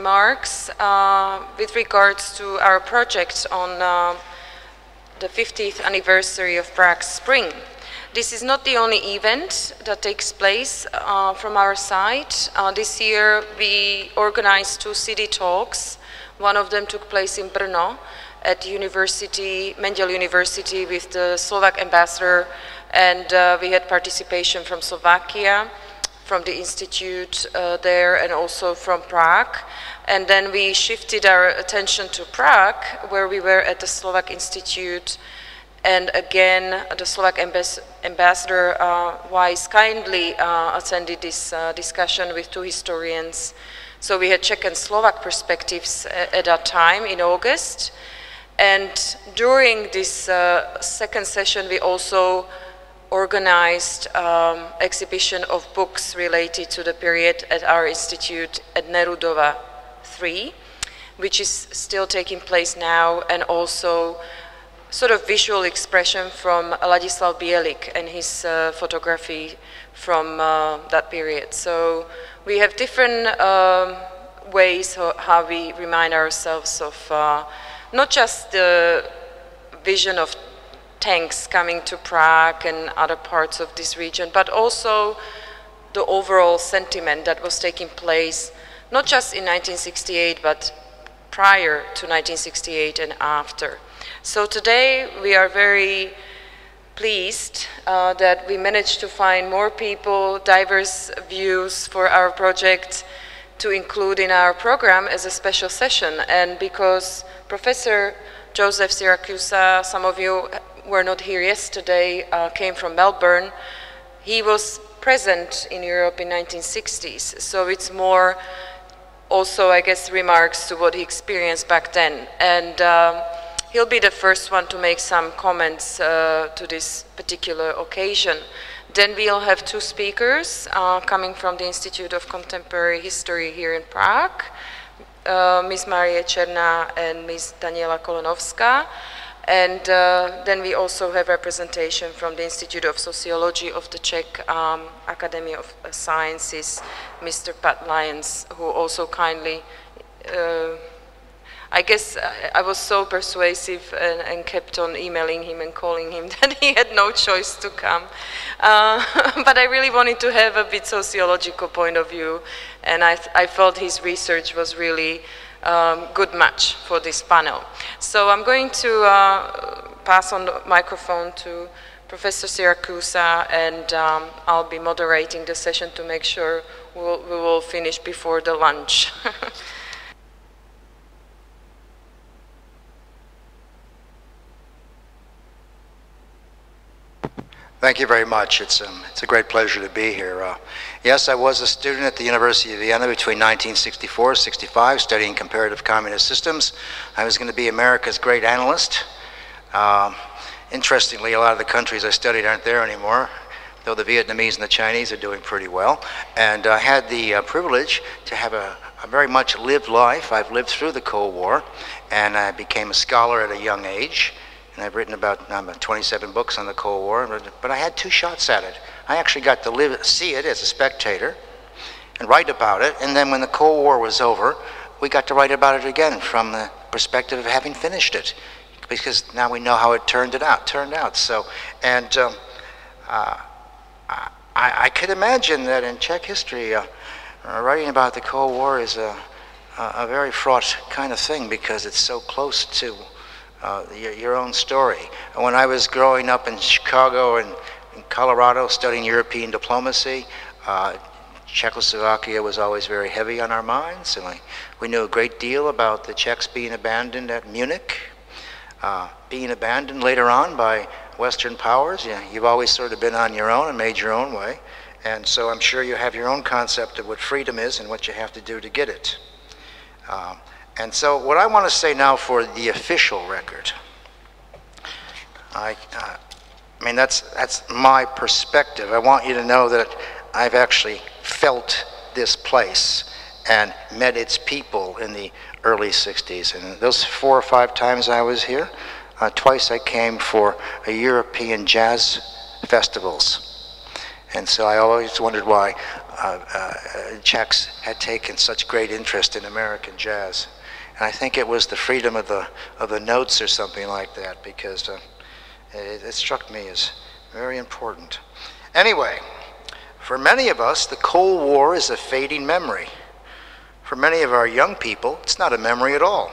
remarks with regards to our project on the 50th anniversary of Prague Spring. This is not the only event that takes place from our side. This year we organized 2 city talks. One of them took place in Brno at Menděl University with the Slovak ambassador, and we had participation from Slovakia, from the institute there, and also from Prague. And then we shifted our attention to Prague, where we were at the Slovak Institute, and again the Slovak ambassador Weiss kindly attended this discussion with 2 historians. So we had Czech and Slovak perspectives at that time in August. And during this second session we also organized exhibition of books related to the period at our institute at Nerudova 3, which is still taking place now, and also sort of visual expression from Ladislav Bielik and his photography from that period. So we have different ways how we remind ourselves of not just the vision of tanks coming to Prague and other parts of this region, but also the overall sentiment that was taking place, not just in 1968, but prior to 1968 and after. So today we are very pleased that we managed to find more people, diverse views for our project to include in our program as a special session. And because Professor Joseph Siracusa, some of you were not here yesterday, came from Melbourne, he was present in Europe in 1960s. So it's more also, I guess, remarks to what he experienced back then. And he'll be the first one to make some comments to this particular occasion. Then we'll have 2 speakers coming from the Institute of Contemporary History here in Prague, Ms. Czerná and Ms. Daniela Kolenovská. And then we also have representation from the Institute of Sociology of the Czech Academy of Sciences, Mr. Pat Lyons, who also kindly I guess I was so persuasive and kept on emailing him and calling him that he had no choice to come. But I really wanted to have a bit sociological point of view, and I felt his research was really good match for this panel. So I'm going to pass on the microphone to Professor Siracusa, and I'll be moderating the session to make sure we will finish before the lunch. Thank you very much. It's a great pleasure to be here. Yes, I was a student at the University of Vienna between 1964 and 65, studying comparative communist systems. I was going to be America's great analyst. Interestingly, a lot of the countries I studied aren't there anymore, though the Vietnamese and the Chinese are doing pretty well. And I had the privilege to have a very much lived life. I've lived through the Cold War, and I became a scholar at a young age. And I've written about 27 books on the Cold War, but I had 2 shots at it. I actually got to see it as a spectator and write about it, and then when the Cold War was over, we got to write about it again from the perspective of having finished it, because now we know how it turned out. So, and I could imagine that in Czech history, writing about the Cold War is a very fraught kind of thing, because it's so close to your own story. When I was growing up in Chicago and in Colorado studying European diplomacy, Czechoslovakia was always very heavy on our minds, and we knew a great deal about the Czechs being abandoned at Munich, being abandoned later on by Western powers. You've always sort of been on your own and made your own way, and so I'm sure you have your own concept of what freedom is and what you have to do to get it. And so what I want to say now for the official record, I mean, that's my perspective. I want you to know that I've actually felt this place and met its people in the early 60s. And those 4 or 5 times I was here, twice I came for a European jazz festivals. And so I always wondered why Czechs had taken such great interest in American jazz. And I think it was the freedom of the notes or something like that, because it struck me as very important. Anyway, for many of us, the Cold War is a fading memory. For many of our young people, it's not a memory at all.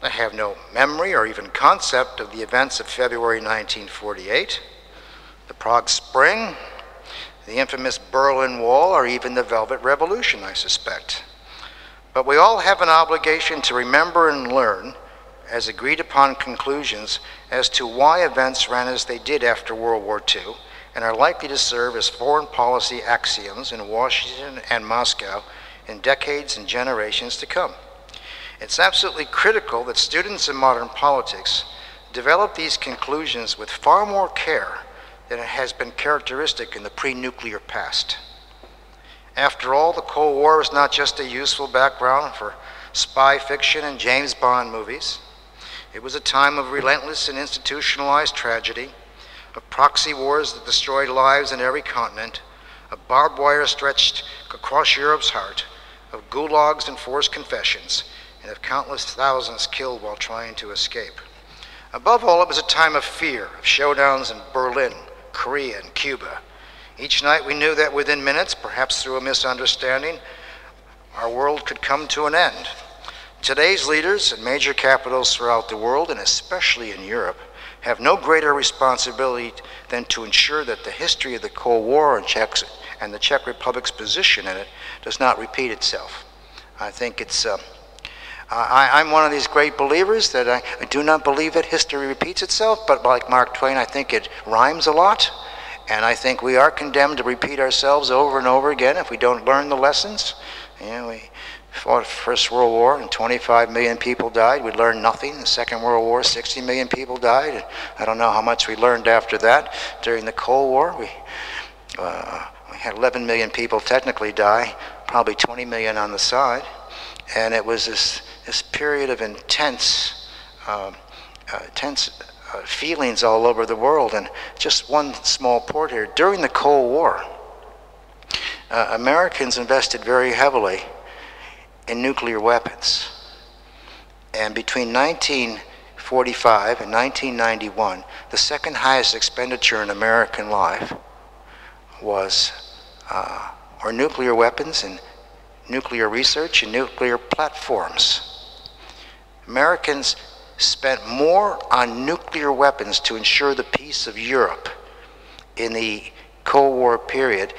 They have no memory or even concept of the events of February 1948, the Prague Spring, the infamous Berlin Wall, or even the Velvet Revolution, I suspect. But we all have an obligation to remember and learn as agreed upon conclusions as to why events ran as they did after World War II and are likely to serve as foreign policy axioms in Washington and Moscow in decades and generations to come. It's absolutely critical that students in modern politics develop these conclusions with far more care than it has been characteristic in the pre-nuclear past. After all, the Cold War was not just a useful background for spy fiction and James Bond movies. It was a time of relentless and institutionalized tragedy, of proxy wars that destroyed lives in every continent, of barbed wire stretched across Europe's heart, of gulags and forced confessions, and of countless thousands killed while trying to escape. Above all, it was a time of fear, of showdowns in Berlin, Korea, and Cuba. Each night we knew that within minutes, perhaps through a misunderstanding, our world could come to an end. Today's leaders in major capitals throughout the world, and especially in Europe, have no greater responsibility than to ensure that the history of the Cold War and the Czech Republic's position in it does not repeat itself. I think it's, I'm one of these great believers that I do not believe that history repeats itself, but like Mark Twain, I think it rhymes a lot. And I think we are condemned to repeat ourselves over and over again if we don't learn the lessons. You know, we fought the First World War and 25 million people died. We learned nothing. The Second World War, 60 million people died. And I don't know how much we learned after that. During the Cold War, we had 11 million people technically die, probably 20 million on the side. And it was this period of intense feelings all over the world. And just one small point here. During the Cold War, Americans invested very heavily in nuclear weapons. And between 1945 and 1991, the second highest expenditure in American life was nuclear weapons and nuclear research and nuclear platforms. Americans spent more on nuclear weapons to ensure the peace of Europe in the Cold War period,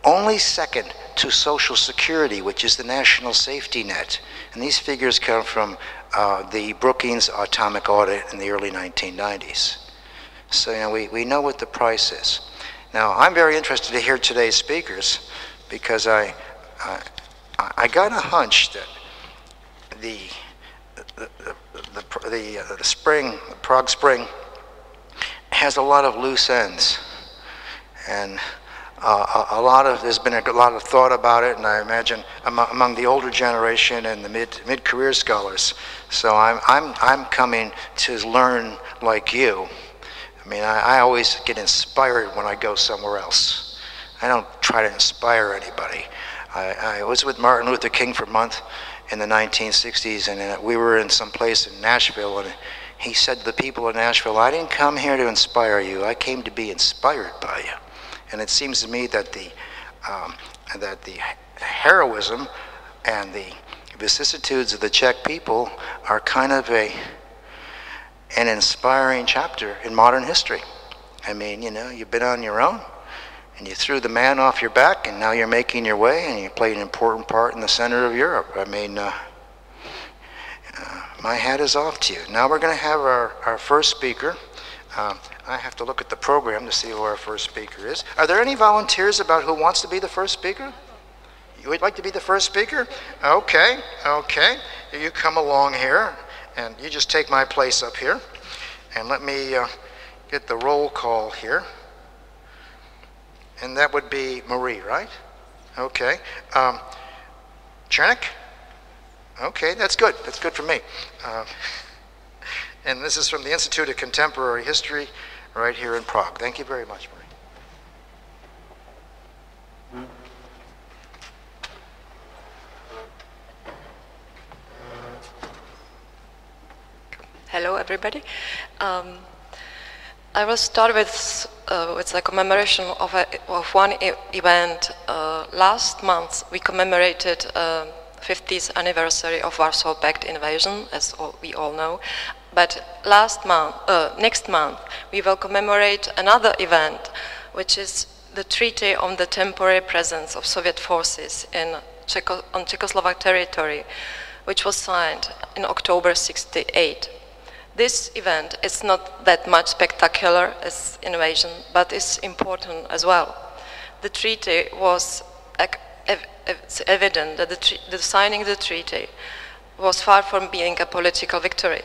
only second to Social Security, which is the national safety net. And these figures come from the Brookings atomic audit in the early 1990s. So, you know, we know what the price is. Now, I'm very interested to hear today's speakers because I got a hunch that the Prague Spring has a lot of loose ends, and there's been a lot of thought about it, and I imagine among the older generation and the mid-career scholars. So I'm coming to learn like you. I mean, I always get inspired when I go somewhere else. I don't try to inspire anybody. I was with Martin Luther King for a month in the 1960s, and we were in some place in Nashville, and he said to the people in Nashville, "I didn't come here to inspire you, I came to be inspired by you." And it seems to me that the heroism and the vicissitudes of the Czech people are kind of an inspiring chapter in modern history. I mean, you know, you've been on your own, and you threw the man off your back, and now you're making your way, and you played an important part in the center of Europe. I mean, my hat is off to you. Now we're going to have our first speaker. I have to look at the program to see who our first speaker is. Are there any volunteers about who wants to be the first speaker? You would like to be the first speaker? Okay, okay. You come along here, and you just take my place up here. And let me get the roll call here. And that would be Marie, right? Okay. Czernak? Okay, that's good. That's good for me. And this is from the Institute of Contemporary History right here in Prague. Thank you very much, Marie. Hello, everybody. I will start with the commemoration of one event. Last month, we commemorated 50th anniversary of Warsaw Pact invasion, as we all know. But next month, we will commemorate another event, which is the Treaty on the Temporary Presence of Soviet Forces on Czechoslovak territory, which was signed in October '68. This event is not that much spectacular as invasion, but is important as well. The treaty was, it's evident that the signing the treaty was far from being a political victory.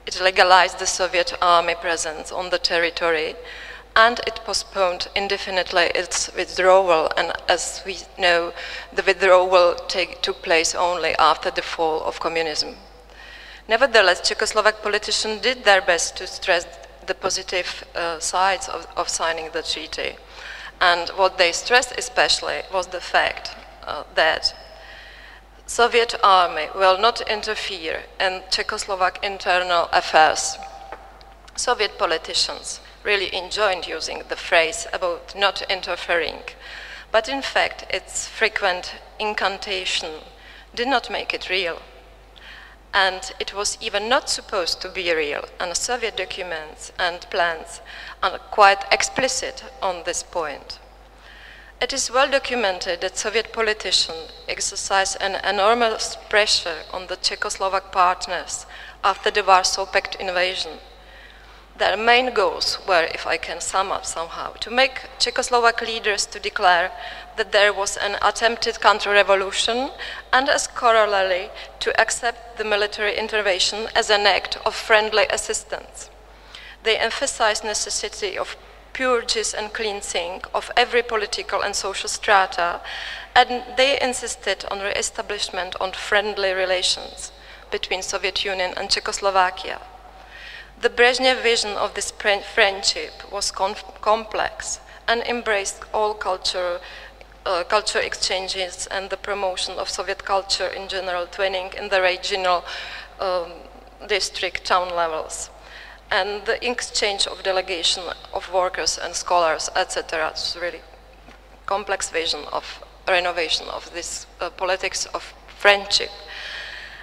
It legalized the Soviet army presence on the territory, and it postponed indefinitely its withdrawal, and as we know, the withdrawal took place only after the fall of communism. Nevertheless, Czechoslovak politicians did their best to stress the positive sides of signing the treaty. And what they stressed especially was the fact that Soviet army will not interfere in Czechoslovak internal affairs. Soviet politicians really enjoyed using the phrase about not interfering, but in fact its frequent incantation did not make it real. And it was even not supposed to be real, and Soviet documents and plans are quite explicit on this point. It is well documented that Soviet politicians exercised an enormous pressure on the Czechoslovak partners after the Warsaw Pact invasion. Their main goals were, if I can sum up somehow, to make Czechoslovak leaders to declare that there was an attempted counter-revolution, and as corollary to accept the military intervention as an act of friendly assistance. They emphasized necessity of purges and cleansing of every political and social strata, and they insisted on re-establishment on friendly relations between Soviet Union and Czechoslovakia. The Brezhnev vision of this friendship was complex and embraced all culture exchanges and the promotion of Soviet culture in general, twinning in the regional district town levels, and the exchange of delegation of workers and scholars, etc. It's a really complex vision of renovation of this politics of friendship.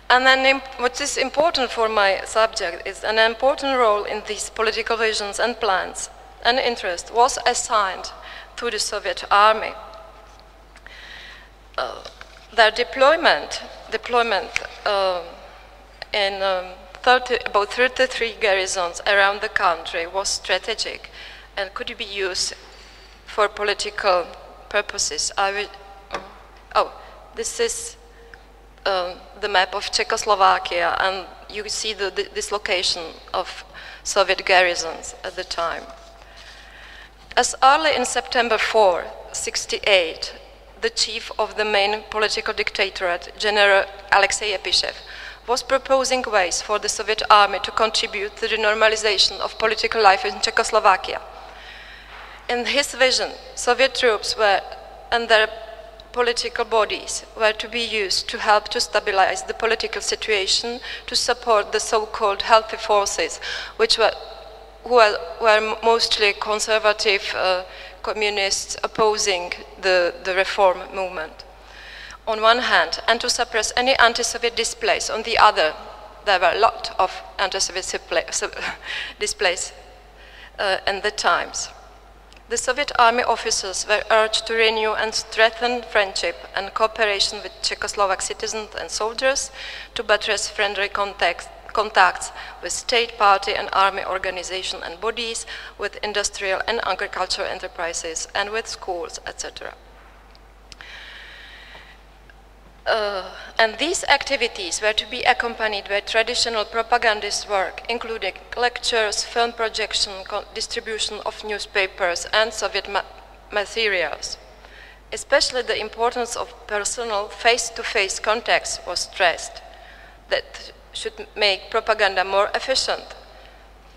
And then what is important for my subject is an important role in these political visions and plans and interest was assigned to the Soviet army. Their deployment in about 33 garrisons around the country was strategic and could be used for political purposes. This is the map of Czechoslovakia, and you see the dislocation of Soviet garrisons at the time. As early in September 4, '68, the chief of the main political dictatorate, General Alexei Epyshev, was proposing ways for the Soviet army to contribute to the normalization of political life in Czechoslovakia. In his vision, Soviet troops and their political bodies were to be used to help to stabilize the political situation, to support the so-called healthy forces, which were mostly conservative communists opposing the reform movement, on one hand, and to suppress any anti-Soviet displays on the other. There were a lot of anti-Soviet displays in the times. The Soviet army officers were urged to renew and strengthen friendship and cooperation with Czechoslovak citizens and soldiers, to buttress friendly contacts with state, party and army organizations and bodies, with industrial and agricultural enterprises, and with schools, etc. And these activities were to be accompanied by traditional propagandist work, including lectures, film projection, distribution of newspapers and Soviet materials. Especially the importance of personal face-to-face contacts was stressed that should make propaganda more efficient,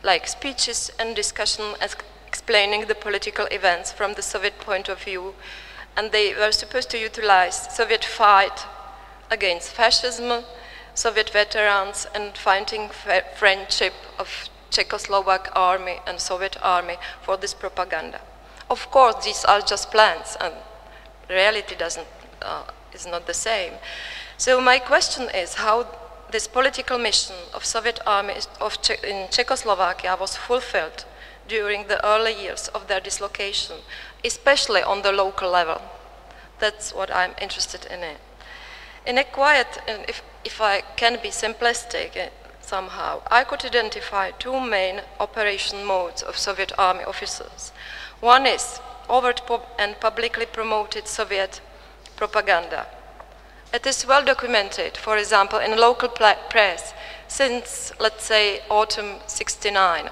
like speeches and discussion explaining the political events from the Soviet point of view, and they were supposed to utilize Soviet fight against fascism, Soviet veterans and finding friendship of Czechoslovak army and Soviet army for this propaganda. Of course, these are just plans, and reality is not the same. So my question is how this political mission of Soviet army in Czechoslovakia was fulfilled during the early years of their dislocation, especially on the local level. That's what I'm interested in. In a quiet, and if I can be simplistic somehow, I could identify two main operation modes of Soviet army officers. One is overt and publicly promoted Soviet propaganda. It is well documented, for example, in local press since, let's say, autumn '69.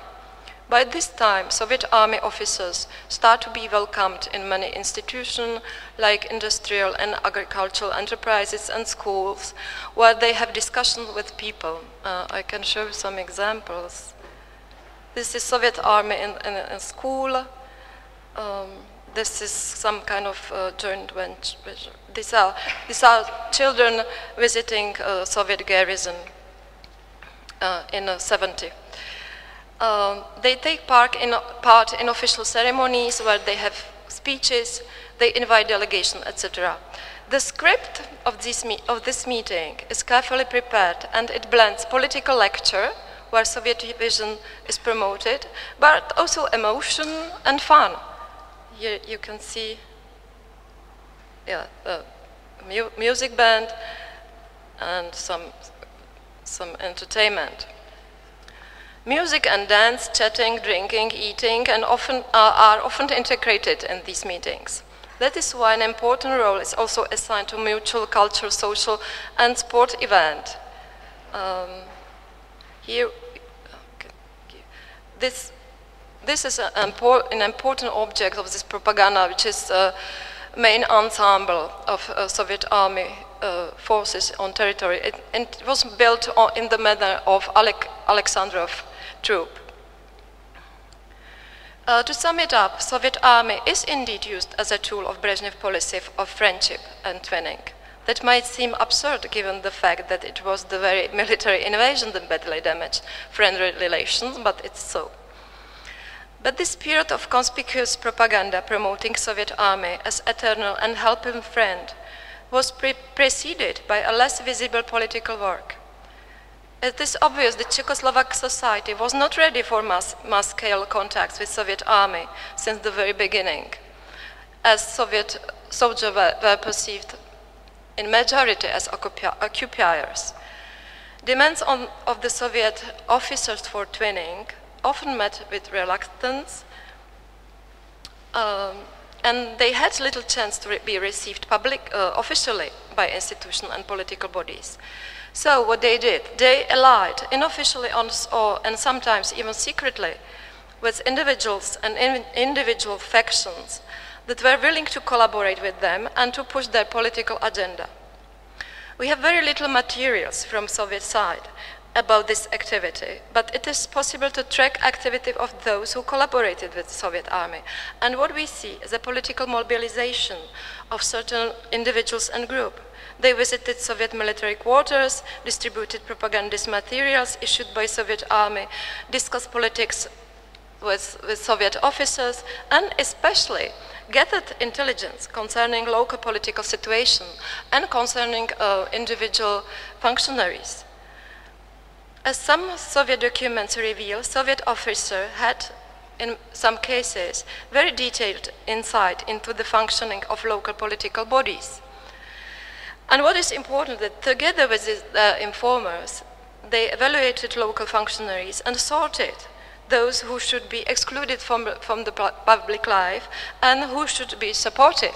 By this time, Soviet army officers start to be welcomed in many institutions like industrial and agricultural enterprises and schools, where they have discussions with people. I can show some examples. This is Soviet army in school. This is some kind of joint venture. These are children visiting Soviet garrison in '70. They take part in official ceremonies where they have speeches, they invite delegation, etc. The script of this meeting is carefully prepared, and it blends political lecture, where Soviet vision is promoted, but also emotion and fun. Here you can see music band and some entertainment. Music and dance, chatting, drinking, eating, and are often integrated in these meetings. That is why an important role is also assigned to mutual cultural, social, and sport event. This is an important object of this propaganda, which is the main ensemble of Soviet army forces on territory. It was built in the manner of Alexandrov troop. To sum it up, Soviet army is indeed used as a tool of Brezhnev policy of friendship and twinning. That might seem absurd given the fact that it was the very military invasion that badly damaged friendly relations, but it's so. But this period of conspicuous propaganda promoting Soviet army as eternal and helping friend was preceded by a less visible political work. It is obvious that Czechoslovak society was not ready for mass-scale contacts with Soviet army since the very beginning, as Soviet soldiers were perceived in majority as occupiers. Demands of the Soviet officers for twinning often met with reluctance, and they had little chance to be received officially by institutions and political bodies. So what they did, they allied unofficially and sometimes even secretly with individuals and individual factions that were willing to collaborate with them and to push their political agenda. We have very little materials from Soviet side about this activity, but it is possible to track activity of those who collaborated with the Soviet army. And what we see is a political mobilization of certain individuals and groups. They visited Soviet military quarters, distributed propagandist materials issued by Soviet army, discussed politics with Soviet officers, and especially gathered intelligence concerning local political situation and concerning individual functionaries. As some Soviet documents reveal, Soviet officers had, in some cases, very detailed insight into the functioning of local political bodies. And what is important that together with the informers, they evaluated local functionaries and sorted those who should be excluded from the public life and who should be supported.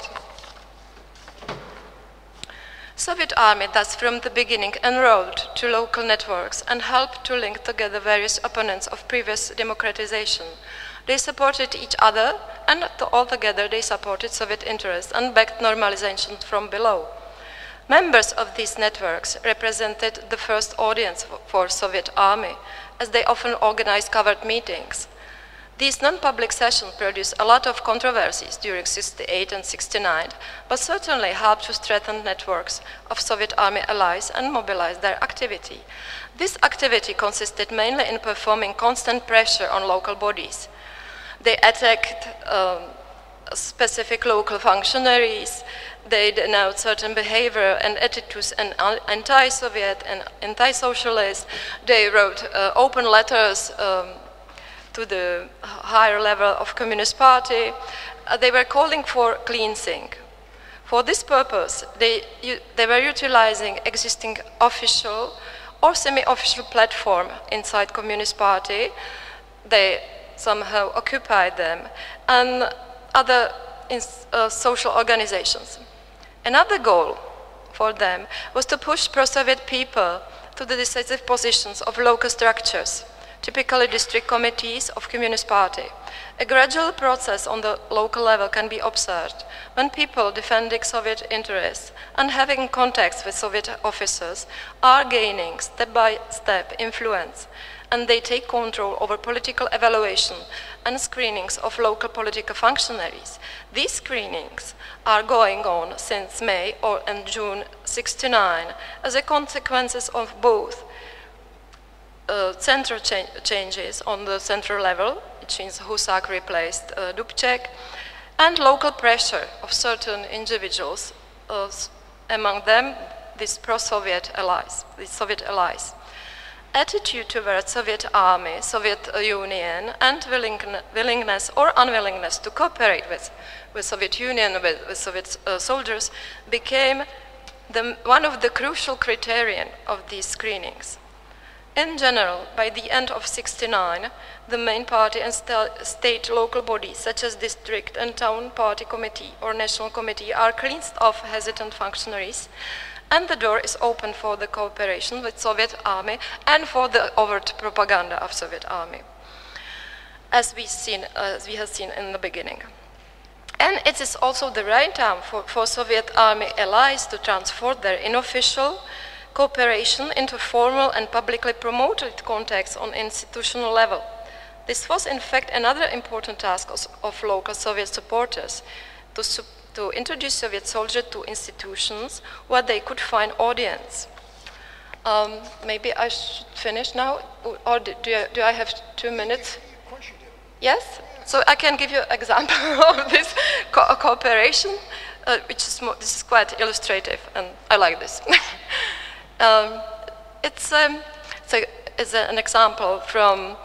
Soviet army thus from the beginning enrolled to local networks and helped to link together various opponents of previous democratization. They supported each other, and altogether they supported Soviet interests and backed normalization from below. Members of these networks represented the first audience for Soviet army, as they often organized covered meetings. These non-public sessions produced a lot of controversies during 68 and 69, but certainly helped to strengthen networks of Soviet Army allies and mobilize their activity. This activity consisted mainly in performing constant pressure on local bodies. They attacked specific local functionaries, they denounced certain behavior and attitudes and anti-Soviet and anti-socialist. They wrote open letters to the higher level of Communist Party. They were calling for cleansing. For this purpose, they were utilizing existing official or semi-official platform inside Communist Party. They somehow occupied them, and other social organizations. Another goal for them was to push pro-Soviet people to the decisive positions of local structures, typically district committees of Communist Party. A gradual process on the local level can be observed when people defending Soviet interests and having contacts with Soviet officers are gaining step-by-step influence, and they take control over political evaluation and screenings of local political functionaries. These screenings are going on since May or in June 69 as a consequence of both central changes on the central level, which means Husak replaced Dubček, and local pressure of certain individuals, among them these pro-Soviet allies, these Soviet allies. Attitude towards Soviet Army, Soviet Union, and willingness or unwillingness to cooperate with Soviet Union, with Soviet soldiers, became one of the crucial criteria of these screenings. In general, by the end of 69, the main party and state local bodies, such as district and town party committee or national committee, are cleansed of hesitant functionaries, and the door is open for the cooperation with Soviet Army and for the overt propaganda of Soviet Army, as we have seen in the beginning. And it is also the right time for Soviet Army allies to transform their unofficial cooperation into formal and publicly promoted contacts on institutional level. This was in fact another important task of local Soviet supporters, to introduce Soviet soldiers to institutions where they could find audience. Maybe I should finish now, or do I have 2 minutes? Of course you do. Yes? So I can give you an example of this cooperation, which is this is quite illustrative, and I like this. It's an example from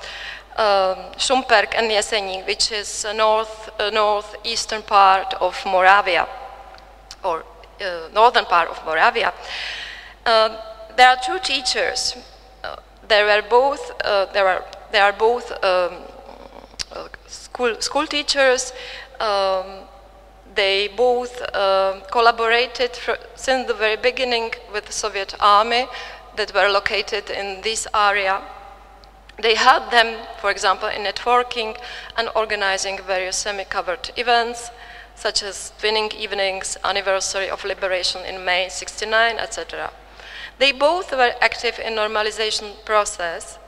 Šumperk and Jeseník, which is northeastern part of Moravia, or northern part of Moravia. There are two teachers. They are both school teachers. They both collaborated since the very beginning with the Soviet Army that were located in this area. They helped them, for example, in networking and organizing various semi-covered events, such as twinning evenings, anniversary of liberation in May 69, etc. They both were active in normalization process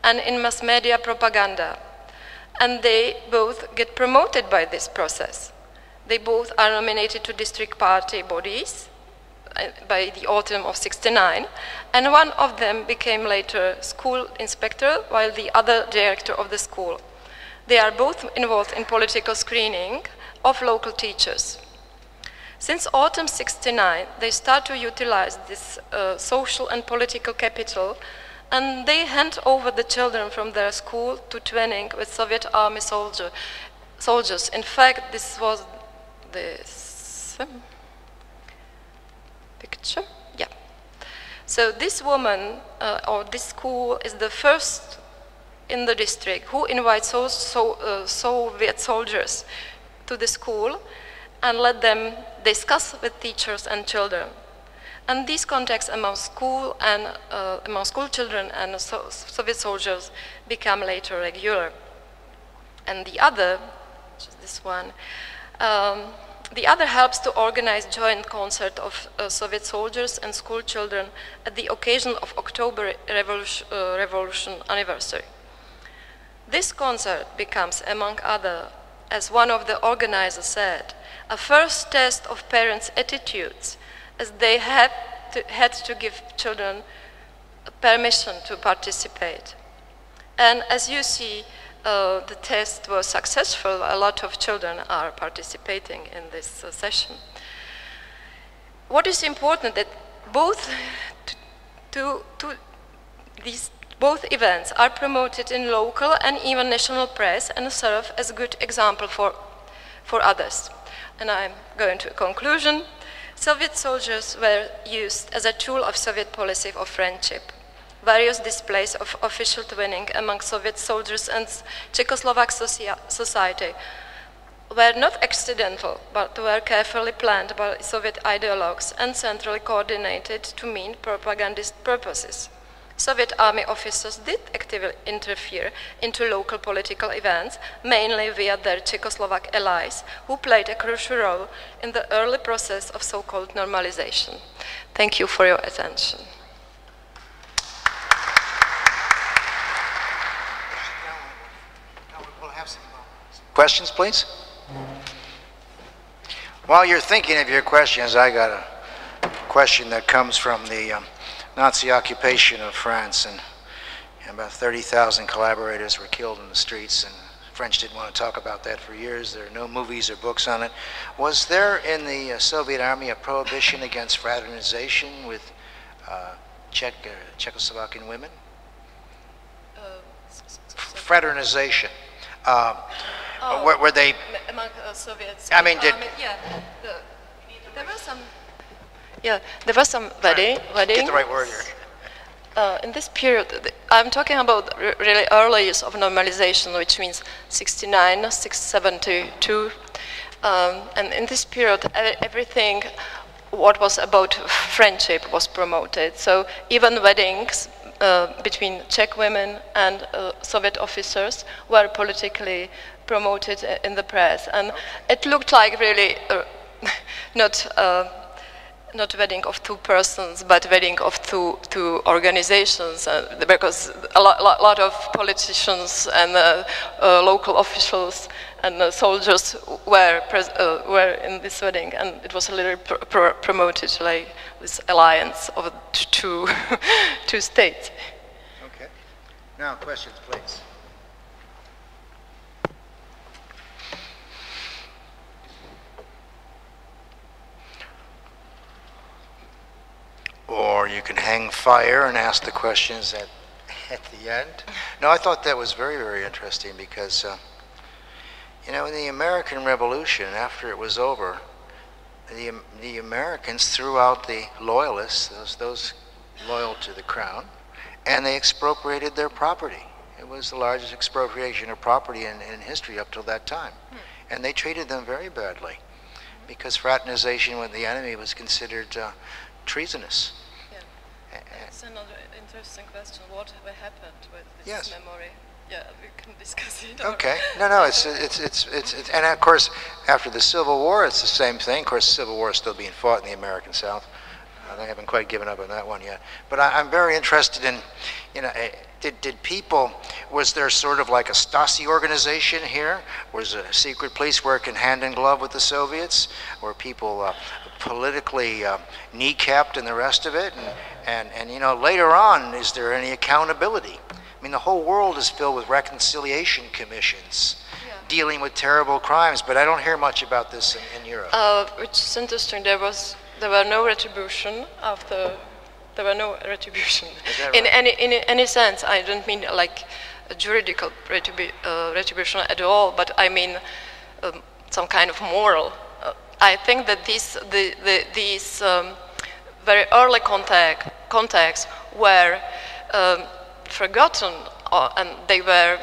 and in mass media propaganda, and they both get promoted by this process. They both are nominated to district party bodies by the autumn of 69, and one of them became later school inspector, while the other director of the school. They are both involved in political screening of local teachers. Since autumn 69, they start to utilize this social and political capital, and they hand over the children from their school to training with Soviet Army soldiers. In fact, this was this picture. Yeah. So this woman or this school is the first in the district who invites Soviet soldiers to the school and let them discuss with teachers and children. And these contacts among school children and Soviet soldiers become later regular. And the other, which is this one, the other helps to organize joint concert of Soviet soldiers and school children at the occasion of October Revolution anniversary. This concert becomes, among other, as one of the organizers said, a first test of parents' attitudes, as they had to give children permission to participate. And as you see, the test was successful. A lot of children are participating in this session. What is important that both events are promoted in local and even national press and serve as a good example for others. And I'm going to a conclusion. Soviet soldiers were used as a tool of Soviet policy of friendship. Various displays of official twinning among Soviet soldiers and Czechoslovak society were not accidental, but were carefully planned by Soviet ideologues and centrally coordinated to meet propagandist purposes. Soviet army officers did actively interfere into local political events, mainly via their Czechoslovak allies, who played a crucial role in the early process of so-called normalization. Thank you for your attention. We'll have some questions, please. While you're thinking of your questions, I got a question that comes from the Nazi occupation of France, and about 30,000 collaborators were killed in the streets, and the French didn't want to talk about that for years. There are no movies or books on it. Was there in the Soviet army a prohibition against fraternization with Czechoslovakian women? Fraternization. Were they among Soviets? I mean, did there were some? Yeah, there were some weddings. Get the right word here. In this period, I'm talking about really early years of normalization, which means 69, 72. And in this period, everything what was about friendship was promoted. So even weddings between Czech women and Soviet officers were politically promoted in the press. And it looked like really not wedding of two persons, but wedding of two organizations, because a lot of politicians and local officials and soldiers were in this wedding, and it was a little promoted like this alliance of two states. Okay. Now questions, please. Or you can hang fire and ask the questions at the end. No, I thought that was very, very interesting because, you know, in the American Revolution, after it was over, the Americans threw out the loyalists, those loyal to the crown, and they expropriated their property. It was the largest expropriation of property in history up till that time. And they treated them very badly because fraternization with the enemy was considered treasonous. Yeah. That's another interesting question. What happened with this memory? Yeah, we can discuss it. Okay. No, it's and of course after the Civil War it's the same thing. Of course, the Civil War is still being fought in the American South. They haven't quite given up on that one yet. But I'm very interested in, you know, did people, was there sort of like a Stasi organization here? Was a secret police working hand in glove with the Soviets? Were people politically kneecapped and the rest of it? And you know, later on, is there any accountability? I mean, the whole world is filled with reconciliation commissions dealing with terrible crimes, but I don't hear much about this in Europe. Which is interesting. There were no retribution after. There were no retribution in any sense. I don't mean like a juridical retribution at all, but I mean some kind of moral. I think that these very early contacts were forgotten, and they were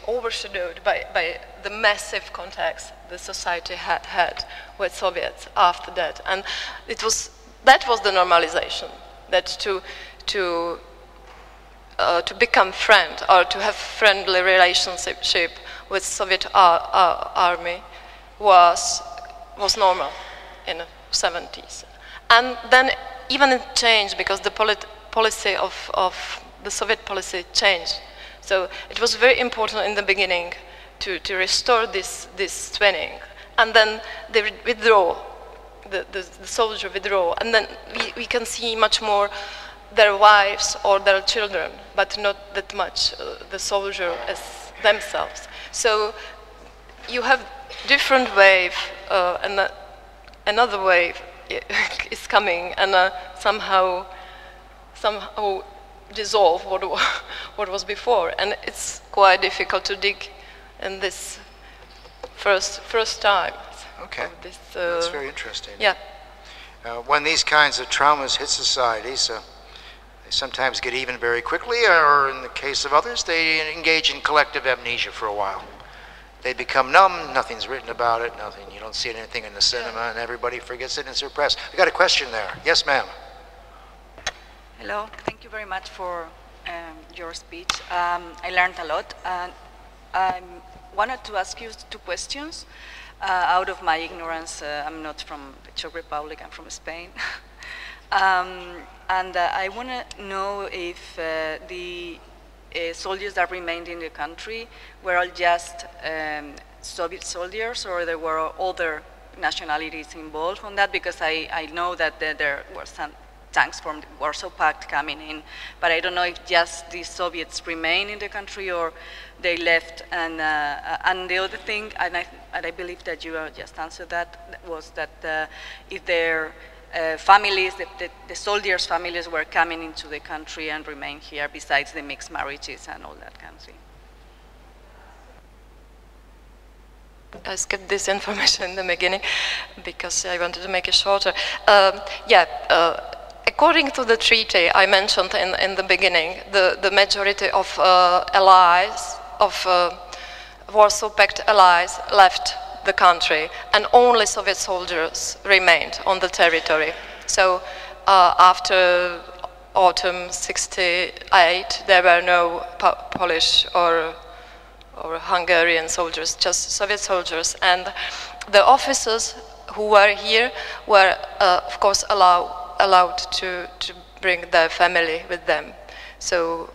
overshadowed by the massive contacts the society had with Soviets after that, and that was the normalization. That to become friend or to have friendly relationship with Soviet army was normal in the 70s, and then even it changed because the policy of the Soviet policy changed So it was very important in the beginning to restore this training, and then they withdraw, the soldier withdraw, and then we can see much more their wives or their children, but not that much the soldier as themselves. So you have different wave, and another wave is coming, and somehow dissolve what was before, and it's quite difficult to dig in this first time. Okay, this, that's very interesting. Yeah. When these kinds of traumas hit societies, they sometimes get even very quickly, or in the case of others, they engage in collective amnesia for a while. They become numb, nothing's written about it, nothing, you don't see anything in the cinema, and everybody forgets it and it's repressed. We got a question there. Yes, ma'am. Hello, thank you very much for your speech. I learned a lot, and I wanted to ask you two questions. Out of my ignorance, I'm not from the Czech Republic, I'm from Spain. And I want to know if the soldiers that remained in the country were all just Soviet soldiers, or there were other nationalities involved on that, because I know that there were some tanks from the Warsaw Pact coming in, but I don't know if just the Soviets remain in the country or they left. And the other thing, and I believe that you just answered that, was that if their families, the soldiers' families were coming into the country and remain here, besides the mixed marriages and all that kind of thing. I skipped this information in the beginning because I wanted to make it shorter. According to the treaty I mentioned in the beginning, the majority of allies, of Warsaw Pact allies, left the country, and only Soviet soldiers remained on the territory. So after autumn '68, there were no Polish or Hungarian soldiers, just Soviet soldiers, and the officers who were here were, of course, allowed to bring their family with them. So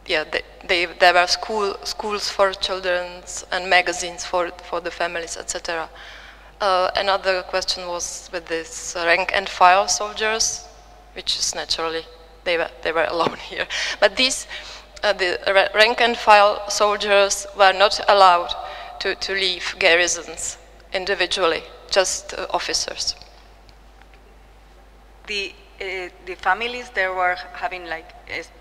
there were schools for children and magazines for the families, etc. Another question was with this rank and file soldiers, which is naturally they were alone here. But these the rank and file soldiers were not allowed to leave garrisons individually, just officers. The families, they were having like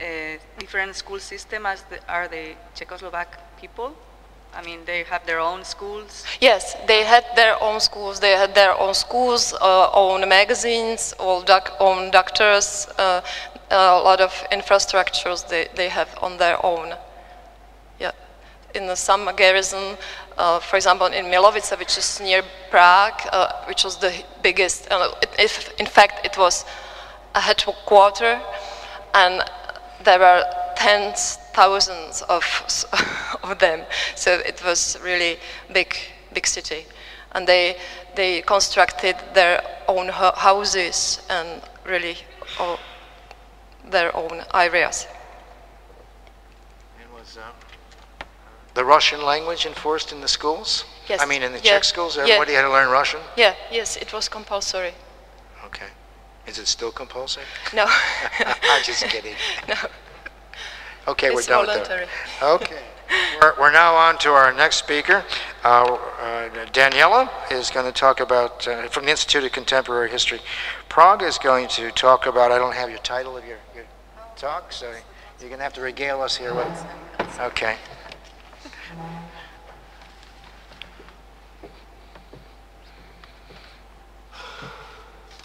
a different school system as are the Czechoslovak people? I mean, they have their own schools? Yes, they had their own schools. They had their own schools, own magazines, own doctors, a lot of infrastructures they have on their own. Yeah, in some garrison, for example, in Milovice, which is near Prague, which was the biggest. In fact, it was a headquarters, and there were tens, thousands of them. So it was really big city, and they constructed their own houses and really their own areas. And was the Russian language enforced in the schools? Yes. I mean, in the Czech schools, everybody had to learn Russian? Yeah. Yes, it was compulsory. Okay. Is it still compulsory? No. I'm just kidding. No. Okay, it's we're done voluntary. with that. Okay. We're now on to our next speaker. Daniela is going to talk about, from the Institute of Contemporary History. Prague is going to talk about, I don't have your title of your talk, so you're going to have to regale us here with. Okay.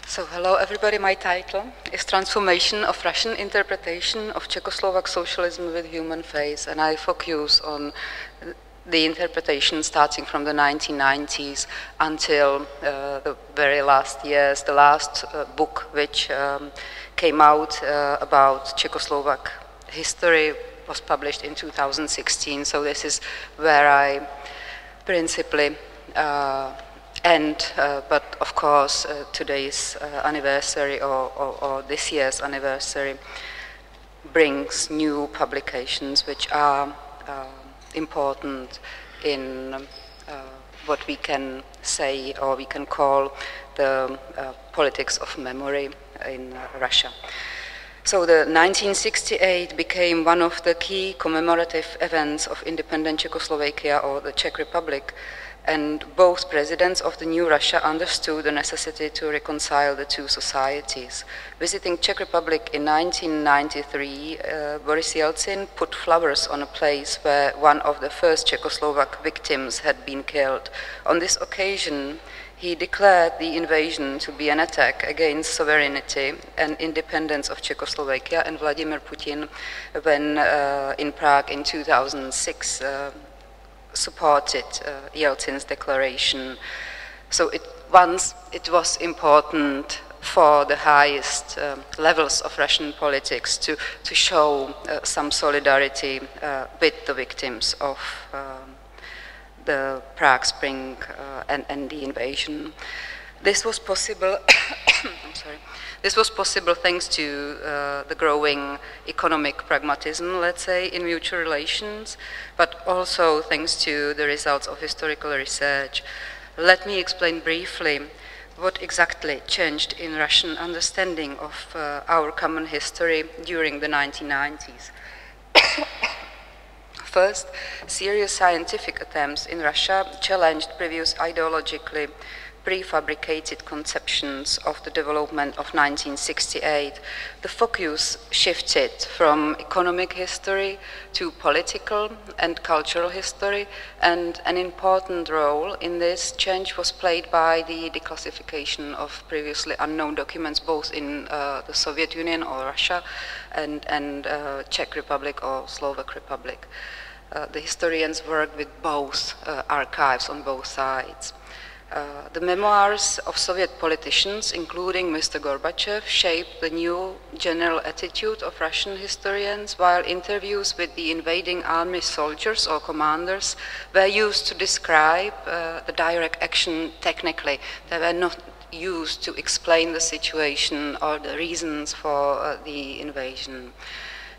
So, hello everybody, my title is Transformation of Russian Interpretation of Czechoslovak Socialism with Human Face, and I focus on the interpretation starting from the 1990s until the very last years. The last book which came out about Czechoslovak history was published in 2016, so this is where I principally but of course today's anniversary or this year's anniversary brings new publications which are important in what we can say or we can call the politics of memory in Russia. So the 1968 became one of the key commemorative events of independent Czechoslovakia or the Czech Republic, and both presidents of the new Russia understood the necessity to reconcile the two societies. Visiting Czech Republic in 1993, Boris Yeltsin put flowers on a place where one of the first Czechoslovak victims had been killed. On this occasion, he declared the invasion to be an attack against sovereignty and independence of Czechoslovakia, and Vladimir Putin, when in Prague in 2006, supported Yeltsin's declaration. So it was important for the highest levels of Russian politics to show some solidarity with the victims of the Prague Spring and the invasion. This was possible. I'm sorry. This was possible thanks to the growing economic pragmatism, let's say, in mutual relations, but also thanks to the results of historical research. Let me explain briefly what exactly changed in Russian understanding of our common history during the 1990s. First, serious scientific attempts in Russia challenged previous ideologically prefabricated conceptions of the development of 1968. The focus shifted from economic history to political and cultural history, and an important role in this change was played by the declassification of previously unknown documents both in the Soviet Union or Russia and Czech Republic or Slovak Republic. The historians worked with both archives on both sides. The memoirs of Soviet politicians, including Mr. Gorbachev, shaped the new general attitude of Russian historians, while interviews with the invading army soldiers or commanders were used to describe the direct action technically. They were not used to explain the situation or the reasons for the invasion.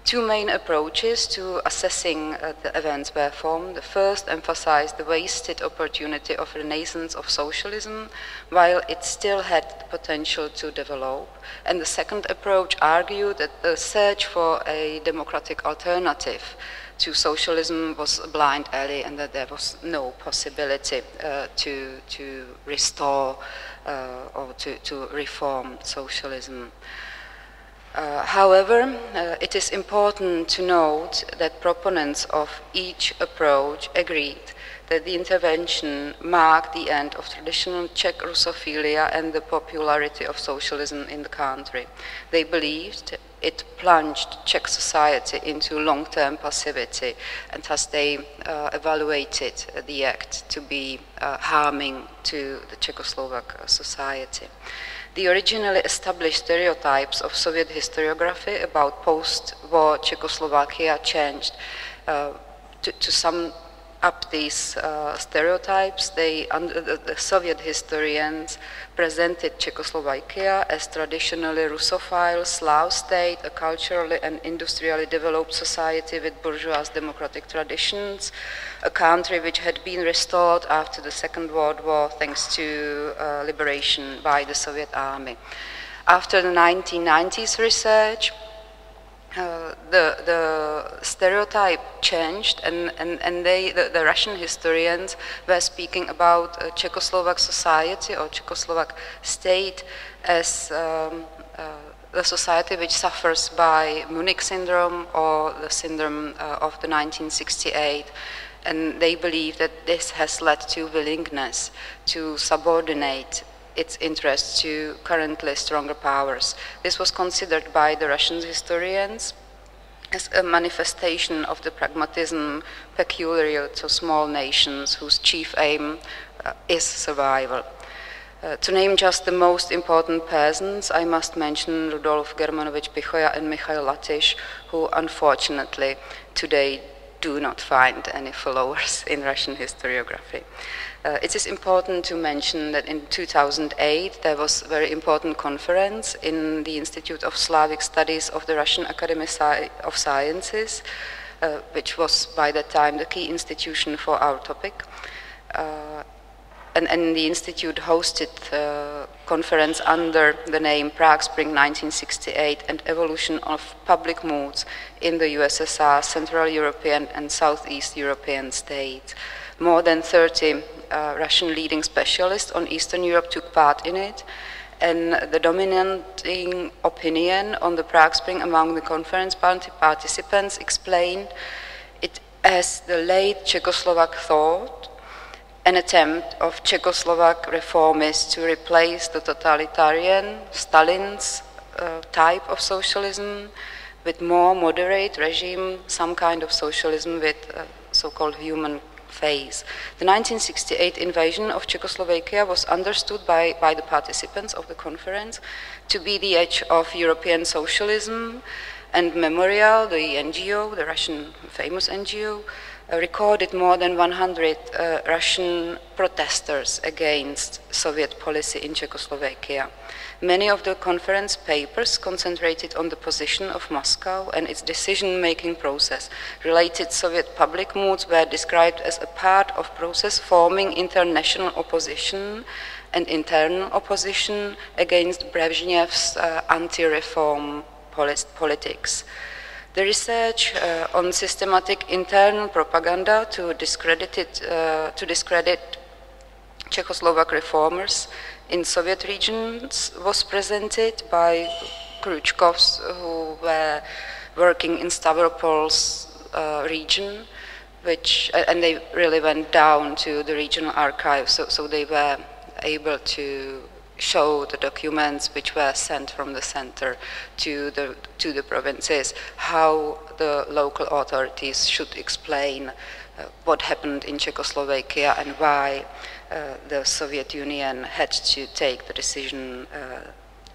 Two main approaches to assessing the events were formed. The first emphasized the wasted opportunity of renaissance of socialism, while it still had the potential to develop. And the second approach argued that the search for a democratic alternative to socialism was a blind alley and that there was no possibility to restore or to reform socialism. However, it is important to note that proponents of each approach agreed that the intervention marked the end of traditional Czech Russophilia and the popularity of socialism in the country. They believed it plunged Czech society into long-term passivity, and thus they evaluated the act to be harming to the Czechoslovak society. The originally established stereotypes of Soviet historiography about post-war Czechoslovakia changed. To sum up these stereotypes, the Soviet historians presented Czechoslovakia as traditionally Russophile Slav state, a culturally and industrially developed society with bourgeois democratic traditions, a country which had been restored after the Second World War thanks to liberation by the Soviet army. After the 1990s research, the stereotype changed, and the Russian historians were speaking about a Czechoslovak society or Czechoslovak state as the society which suffers by Munich syndrome or the syndrome of the 1968. And they believe that this has led to willingness to subordinate its interests to currently stronger powers. This was considered by the Russian historians as a manifestation of the pragmatism peculiar to small nations whose chief aim is survival. To name just the most important persons, I must mention Rudolf Germanovich Pichoja and Mikhail Latish, who unfortunately today do not find any followers in Russian historiography. It is important to mention that in 2008 there was a very important conference in the Institute of Slavic Studies of the Russian Academy of Sciences, which was by that time the key institution for our topic. And the Institute hosted a conference under the name Prague Spring 1968 and Evolution of Public Moods in the USSR, Central European and Southeast European states. More than 30 Russian leading specialists on Eastern Europe took part in it, and the dominating opinion on the Prague Spring among the conference participants explained it as the late Czechoslovak thought, an attempt of Czechoslovak reformists to replace the totalitarian Stalin's type of socialism with more moderate regime, some kind of socialism with so-called human phase. The 1968 invasion of Czechoslovakia was understood by the participants of the conference to be the edge of European socialism, and Memorial, the NGO, the Russian famous NGO, recorded more than 100 Russian protesters against Soviet policy in Czechoslovakia. Many of the conference papers concentrated on the position of Moscow and its decision-making process. Related Soviet public moods were described as a part of process forming international opposition and internal opposition against Brezhnev's anti-reform politics. The research on systematic internal propaganda to discredit Czechoslovak reformers in Soviet regions was presented by Khrushchevs who were working in Stavropol's region, and they really went down to the regional archives, so they were able to show the documents which were sent from the center to the provinces, how the local authorities should explain what happened in Czechoslovakia and why the Soviet Union had to take the decision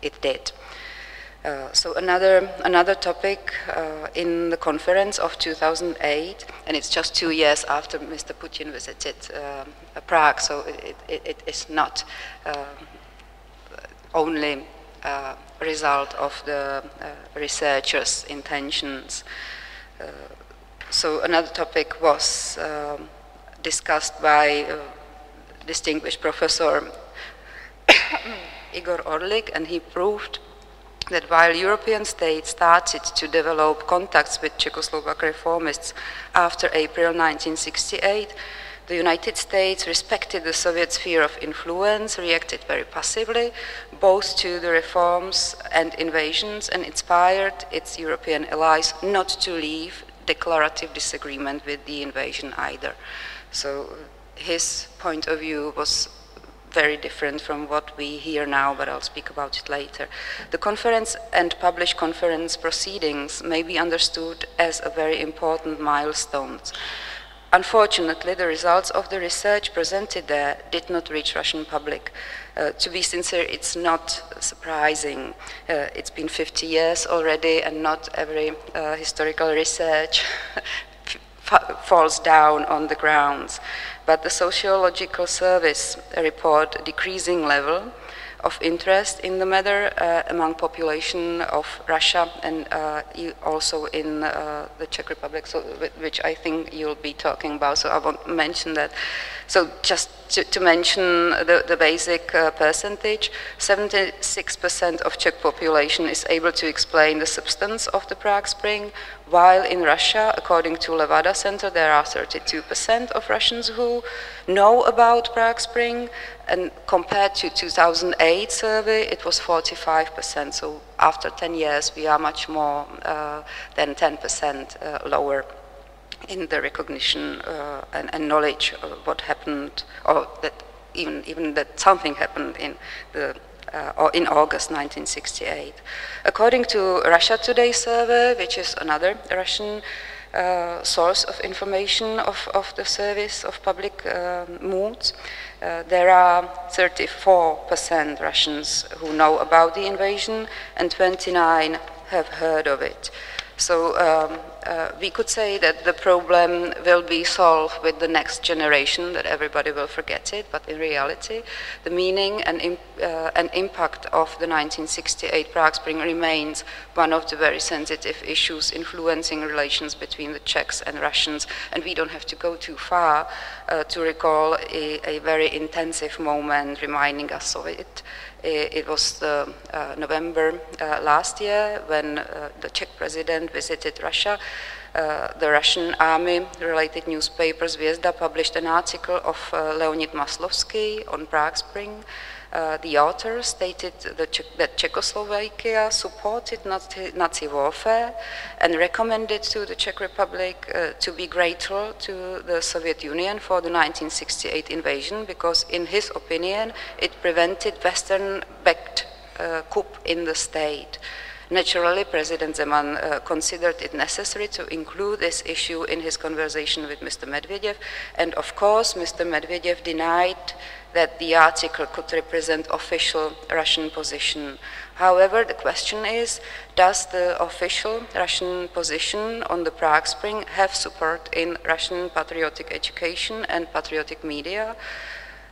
it did. So another topic in the conference of 2008, and it's just 2 years after Mr. Putin visited Prague, so it is not only a result of the researchers' intentions. So another topic was discussed by distinguished professor Igor Orlik, and he proved that while European states started to develop contacts with Czechoslovak reformists after April 1968, the United States respected the Soviet sphere of influence, reacted very passively, both to the reforms and invasions, and inspired its European allies not to leave declarative disagreement with the invasion either. So his point of view was very different from what we hear now, but I'll speak about it later. The conference and published conference proceedings may be understood as a very important milestone. Unfortunately, the results of the research presented there did not reach Russian public. To be sincere, it's not surprising. It's been 50 years already, and not every historical research falls down on the grounds. But the Sociological Service report decreasing level of interest in the matter among population of Russia and also in the Czech Republic, so, which I think you'll be talking about, so I won't mention that. So just to mention the basic percentage, 76% of Czech population is able to explain the substance of the Prague Spring, while in Russia, according to Levada Center, there are 32% of Russians who know about Prague Spring, and compared to 2008 survey, it was 45%. So after 10 years, we are much more than 10% lower in the recognition and knowledge of what happened, or that even that something happened in the or in August 1968. According to Russia Today survey, which is another Russian source of information of the service of public moods, there are 34% Russians who know about the invasion and 29% have heard of it. So we could say that the problem will be solved with the next generation, that everybody will forget it, but in reality, the meaning and impact of the 1968 Prague Spring remains one of the very sensitive issues influencing relations between the Czechs and Russians, and we don't have to go too far to recall a very intensive moment reminding us of it. It was November last year when the Czech president visited Russia. The Russian army-related newspaper Zvezda published an article of Leonid Maslovsky on Prague Spring. The author stated that Czechoslovakia supported Nazi warfare and recommended to the Czech Republic to be grateful to the Soviet Union for the 1968 invasion because, in his opinion, it prevented Western-backed coup in the state. Naturally, President Zeman considered it necessary to include this issue in his conversation with Mr. Medvedev, and of course, Mr. Medvedev denied that the article could represent official Russian position. However, the question is, does the official Russian position on the Prague Spring have support in Russian patriotic education and patriotic media?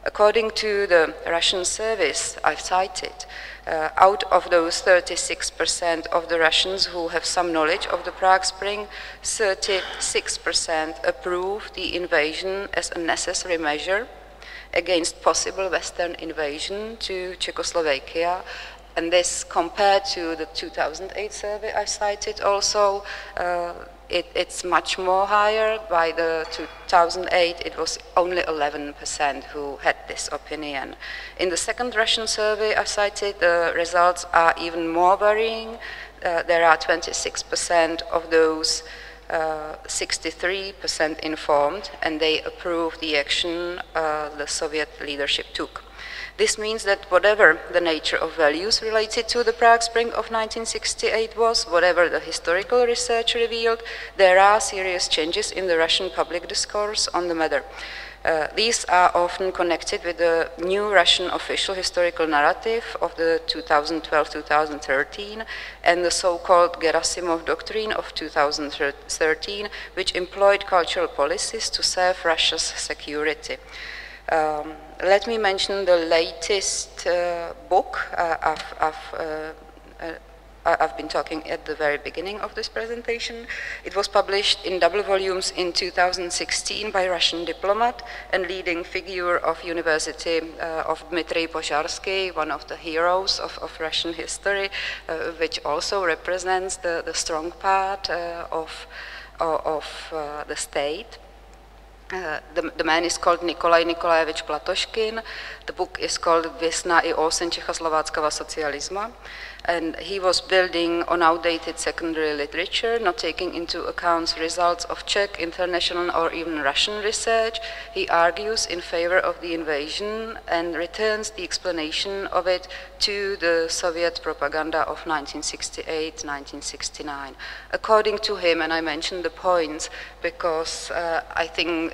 According to the Russian service I've cited, out of those 36% of the Russians who have some knowledge of the Prague Spring, 36% approve the invasion as a necessary measure against possible Western invasion to Czechoslovakia. And this compared to the 2008 survey I cited also, it's much more higher. By the 2008, it was only 11% who had this opinion. In the second Russian survey I cited, the results are even more worrying. There are 26% of those 63% informed, and they approve the action the Soviet leadership took. This means that whatever the nature of values related to the Prague Spring of 1968 was, whatever the historical research revealed, there are serious changes in the Russian public discourse on the matter. These are often connected with the new Russian official historical narrative of the 2012-2013 and the so-called Gerasimov doctrine of 2013, which employed cultural policies to serve Russia's security. Let me mention the latest book I've been talking at the very beginning of this presentation. It was published in double volumes in 2016 by Russian diplomat and leading figure of University of Dmitry Pozharsky, one of the heroes of Russian history, which also represents the strong part of the state. The man is called Nikolai Nikolaevich Platoshkin. The book is called Vesna I osen Čechoslováckého socialisma. And he was building on outdated secondary literature, not taking into account results of Czech, international, or even Russian research. He argues in favor of the invasion and returns the explanation of it to the Soviet propaganda of 1968-1969. According to him, and I mentioned the points because I think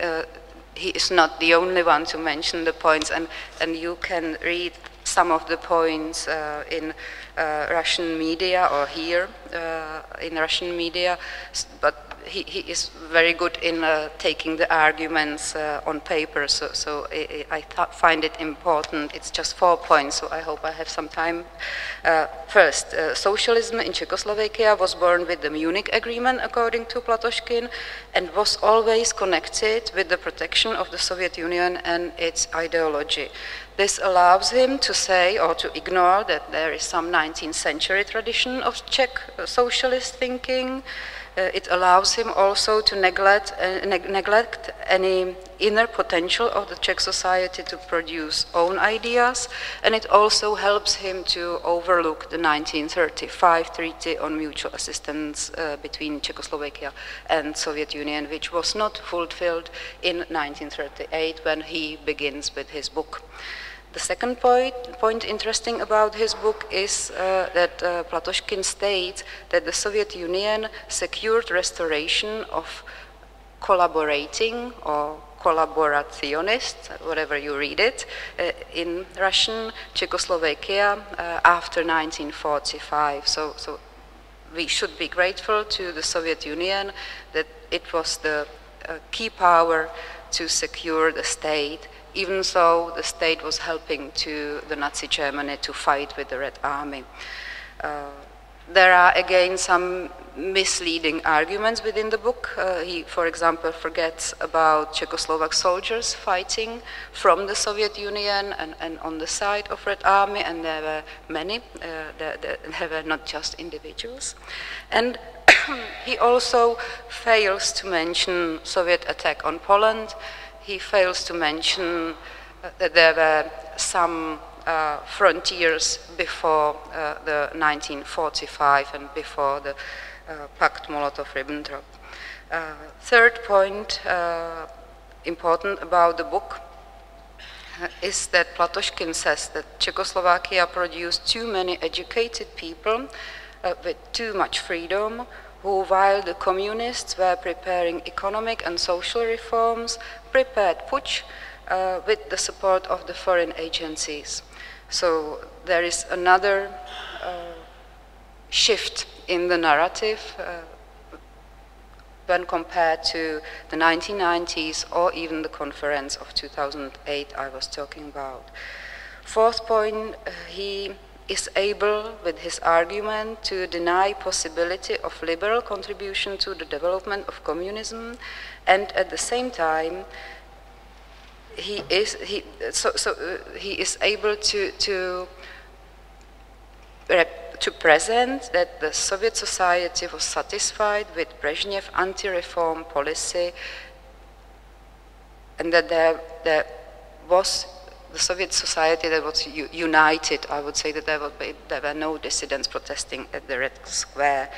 he is not the only one to mention the points, and you can read some of the points in Russian media or here in Russian media, but he is very good in taking the arguments on paper, so I find it important. It's just 4 points, so I hope I have some time. First, socialism in Czechoslovakia was born with the Munich Agreement, according to Platoshkin, and was always connected with the protection of the Soviet Union and its ideology. This allows him to say or to ignore that there is some 19th century tradition of Czech socialist thinking. It allows him also to neglect any inner potential of the Czech society to produce own ideas, and it also helps him to overlook the 1935 Treaty on Mutual Assistance between Czechoslovakia and Soviet Union, which was not fulfilled in 1938 when he begins with his book. The second point interesting about his book is that Platoshkin states that the Soviet Union secured restoration of collaborating or collaborationist, whatever you read it, in Russian Czechoslovakia after 1945. So we should be grateful to the Soviet Union that it was the key power to secure the state, even though the state was helping to the Nazi Germany to fight with the Red Army. There are again some misleading arguments within the book. He, for example, forgets about Czechoslovak soldiers fighting from the Soviet Union and on the side of Red Army, and there were many. There were not just individuals. And he also fails to mention Soviet attack on Poland. He fails to mention that there were some frontiers before the 1945 and before the Pact Molotov-Ribbentrop. Third point important about the book is that Platoškin says that Czechoslovakia produced too many educated people with too much freedom, who, while the communists were preparing economic and social reforms, prepared putsch with the support of the foreign agencies. So there is another shift in the narrative when compared to the 1990s or even the conference of 2008 I was talking about. Fourth point, he is able with his argument to deny possibility of liberal contribution to the development of communism, and at the same time he is able to present that the Soviet society was satisfied with Brezhnev anti-reform policy, and that there was the Soviet society that was united. I would say that there were no dissidents protesting at the Red Square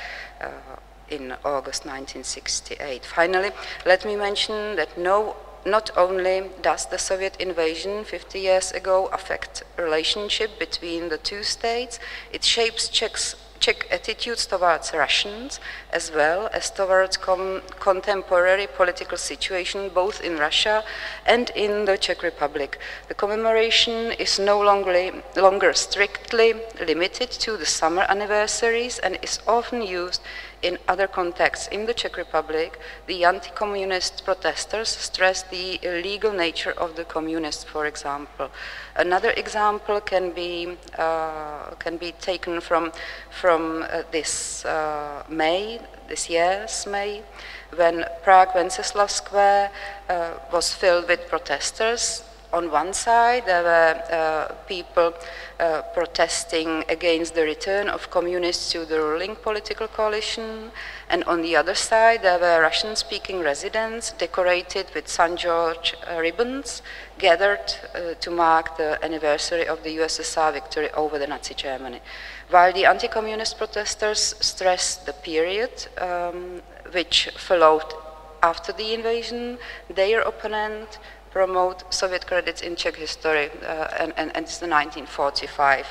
in August 1968. Finally, let me mention that not only does the Soviet invasion 50 years ago affect relationship between the two states, it shapes Czech attitudes towards Russians as well as towards contemporary political situation both in Russia and in the Czech Republic. The commemoration is no longer strictly limited to the summer anniversaries and is often used in other contexts. In the Czech Republic, the anti-communist protesters stress the illegal nature of the communists, for example. Another example can be taken from this year's May, when Prague Wenceslas Square was filled with protesters. On one side, there were people protesting against the return of communists to the ruling political coalition, and on the other side, there were Russian-speaking residents decorated with St. George ribbons, gathered to mark the anniversary of the USSR victory over the Nazi Germany. While the anti-communist protesters stressed the period which followed after the invasion, their opponent promote Soviet credits in Czech history, and it's the 1945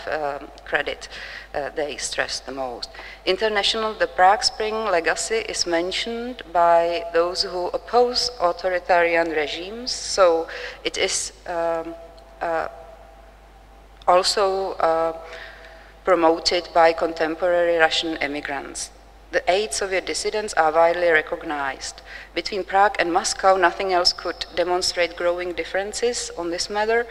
credit they stress the most. The Prague Spring legacy is mentioned by those who oppose authoritarian regimes, so it is also promoted by contemporary Russian immigrants. The 8 Soviet dissidents are widely recognized. Between Prague and Moscow, nothing else could demonstrate growing differences on this matter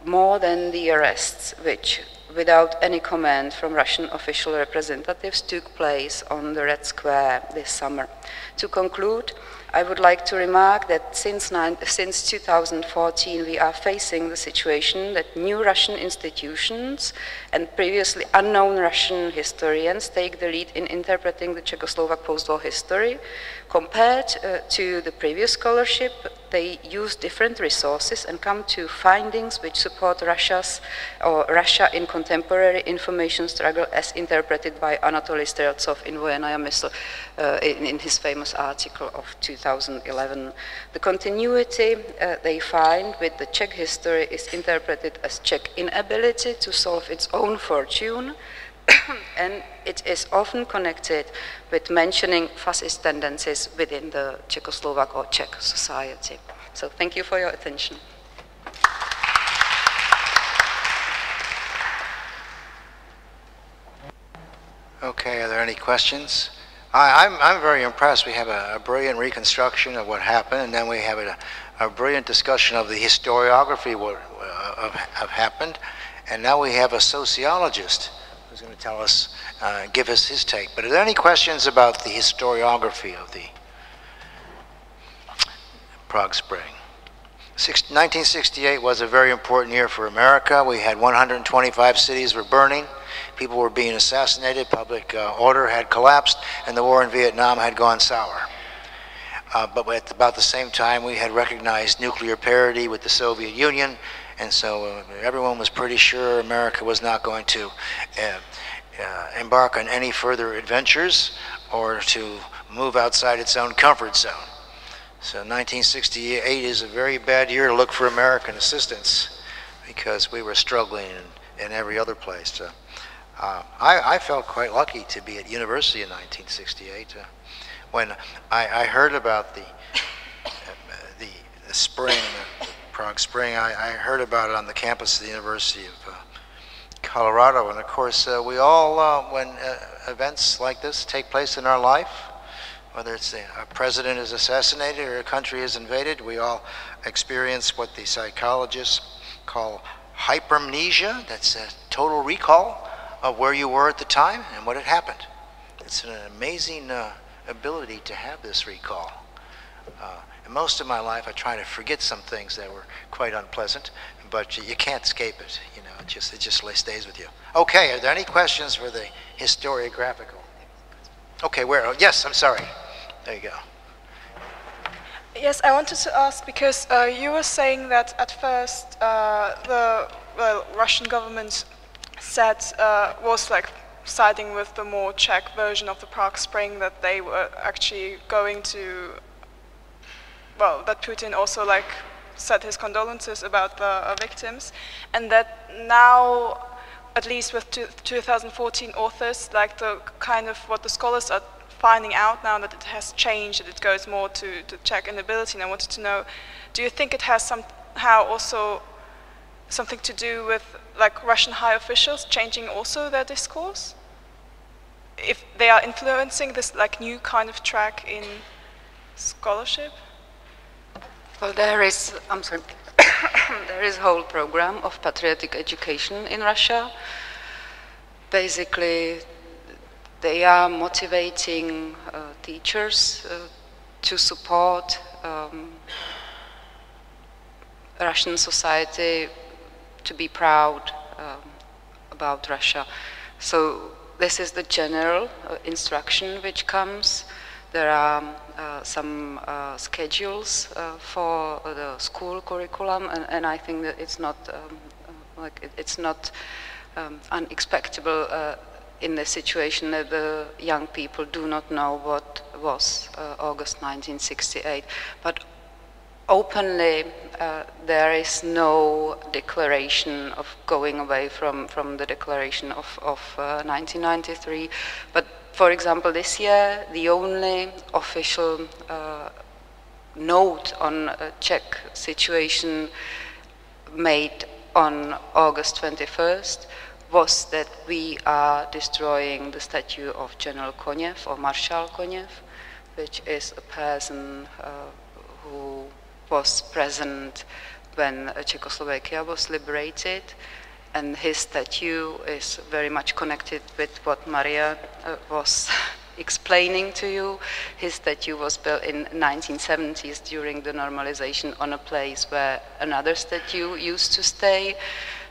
more than the arrests, which, without any comment from Russian official representatives, took place on the Red Square this summer. To conclude, I would like to remark that since 2014 we are facing the situation that new Russian institutions and previously unknown Russian historians take the lead in interpreting the Czechoslovak post-war history. Compared to the previous scholarship, they use different resources and come to findings which support Russia in contemporary information struggle as interpreted by Anatoly Streltsov in Vojenná mysl in his famous article of 2011. The continuity they find with the Czech history is interpreted as Czech inability to solve its own fortune, and it is often connected with mentioning fascist tendencies within the Czechoslovak or Czech society. So thank you for your attention. Okay, are there any questions? I'm very impressed. We have a brilliant reconstruction of what happened, and then we have a brilliant discussion of the historiography of happened, and now we have a sociologist who's going to tell us, give us his take. But are there any questions about the historiography of the Prague Spring? 1968 was a very important year for America. We had 125 cities were burning. People were being assassinated, public order had collapsed, and the war in Vietnam had gone sour. But at about the same time, we had recognized nuclear parity with the Soviet Union, and so everyone was pretty sure America was not going to embark on any further adventures or to move outside its own comfort zone. So 1968 is a very bad year to look for American assistance because we were struggling in every other place. I felt quite lucky to be at university in 1968. When I heard about the spring, the Prague Spring, I heard about it on the campus of the University of Colorado. And of course, we all, when events like this take place in our life, whether it's a president is assassinated or a country is invaded, we all experience what the psychologists call hypermnesia. That's a total recall of where you were at the time and what had happened. It's an amazing ability to have this recall. And most of my life I try to forget some things that were quite unpleasant, but you can't escape it. You know, it just stays with you. Okay, are there any questions for the historiographical? Okay, where? Yes, I'm sorry. There you go. Yes, I wanted to ask because you were saying that at first the Russian government said was like siding with the more Czech version of the Prague Spring, that they were actually going to, well, that Putin also like said his condolences about the victims, and that now, at least with 2014 authors, like the kind of what the scholars are finding out now, that it has changed, that it goes more to Czech inability. And I wanted to know, do you think it has somehow also something to do with like Russian high officials changing also their discourse? If they are influencing this like new kind of track in scholarship? Well, there is a whole program of patriotic education in Russia. Basically, they are motivating teachers to support Russian society, to be proud about Russia. So this is the general instruction which comes. There are some schedules for the school curriculum, and I think that it's not it's not unexpectable in the situation that the young people do not know what was August 1968. But openly, there is no declaration of going away from the declaration of 1993. But for example, this year, the only official note on a Czech situation made on August 21st was that we are destroying the statue of General Koněv, or Marshal Koněv, which is a person who was present when Czechoslovakia was liberated. And his statue is very much connected with what Maria was explaining to you. His statue was built in 1970s during the normalization on a place where another statue used to stay.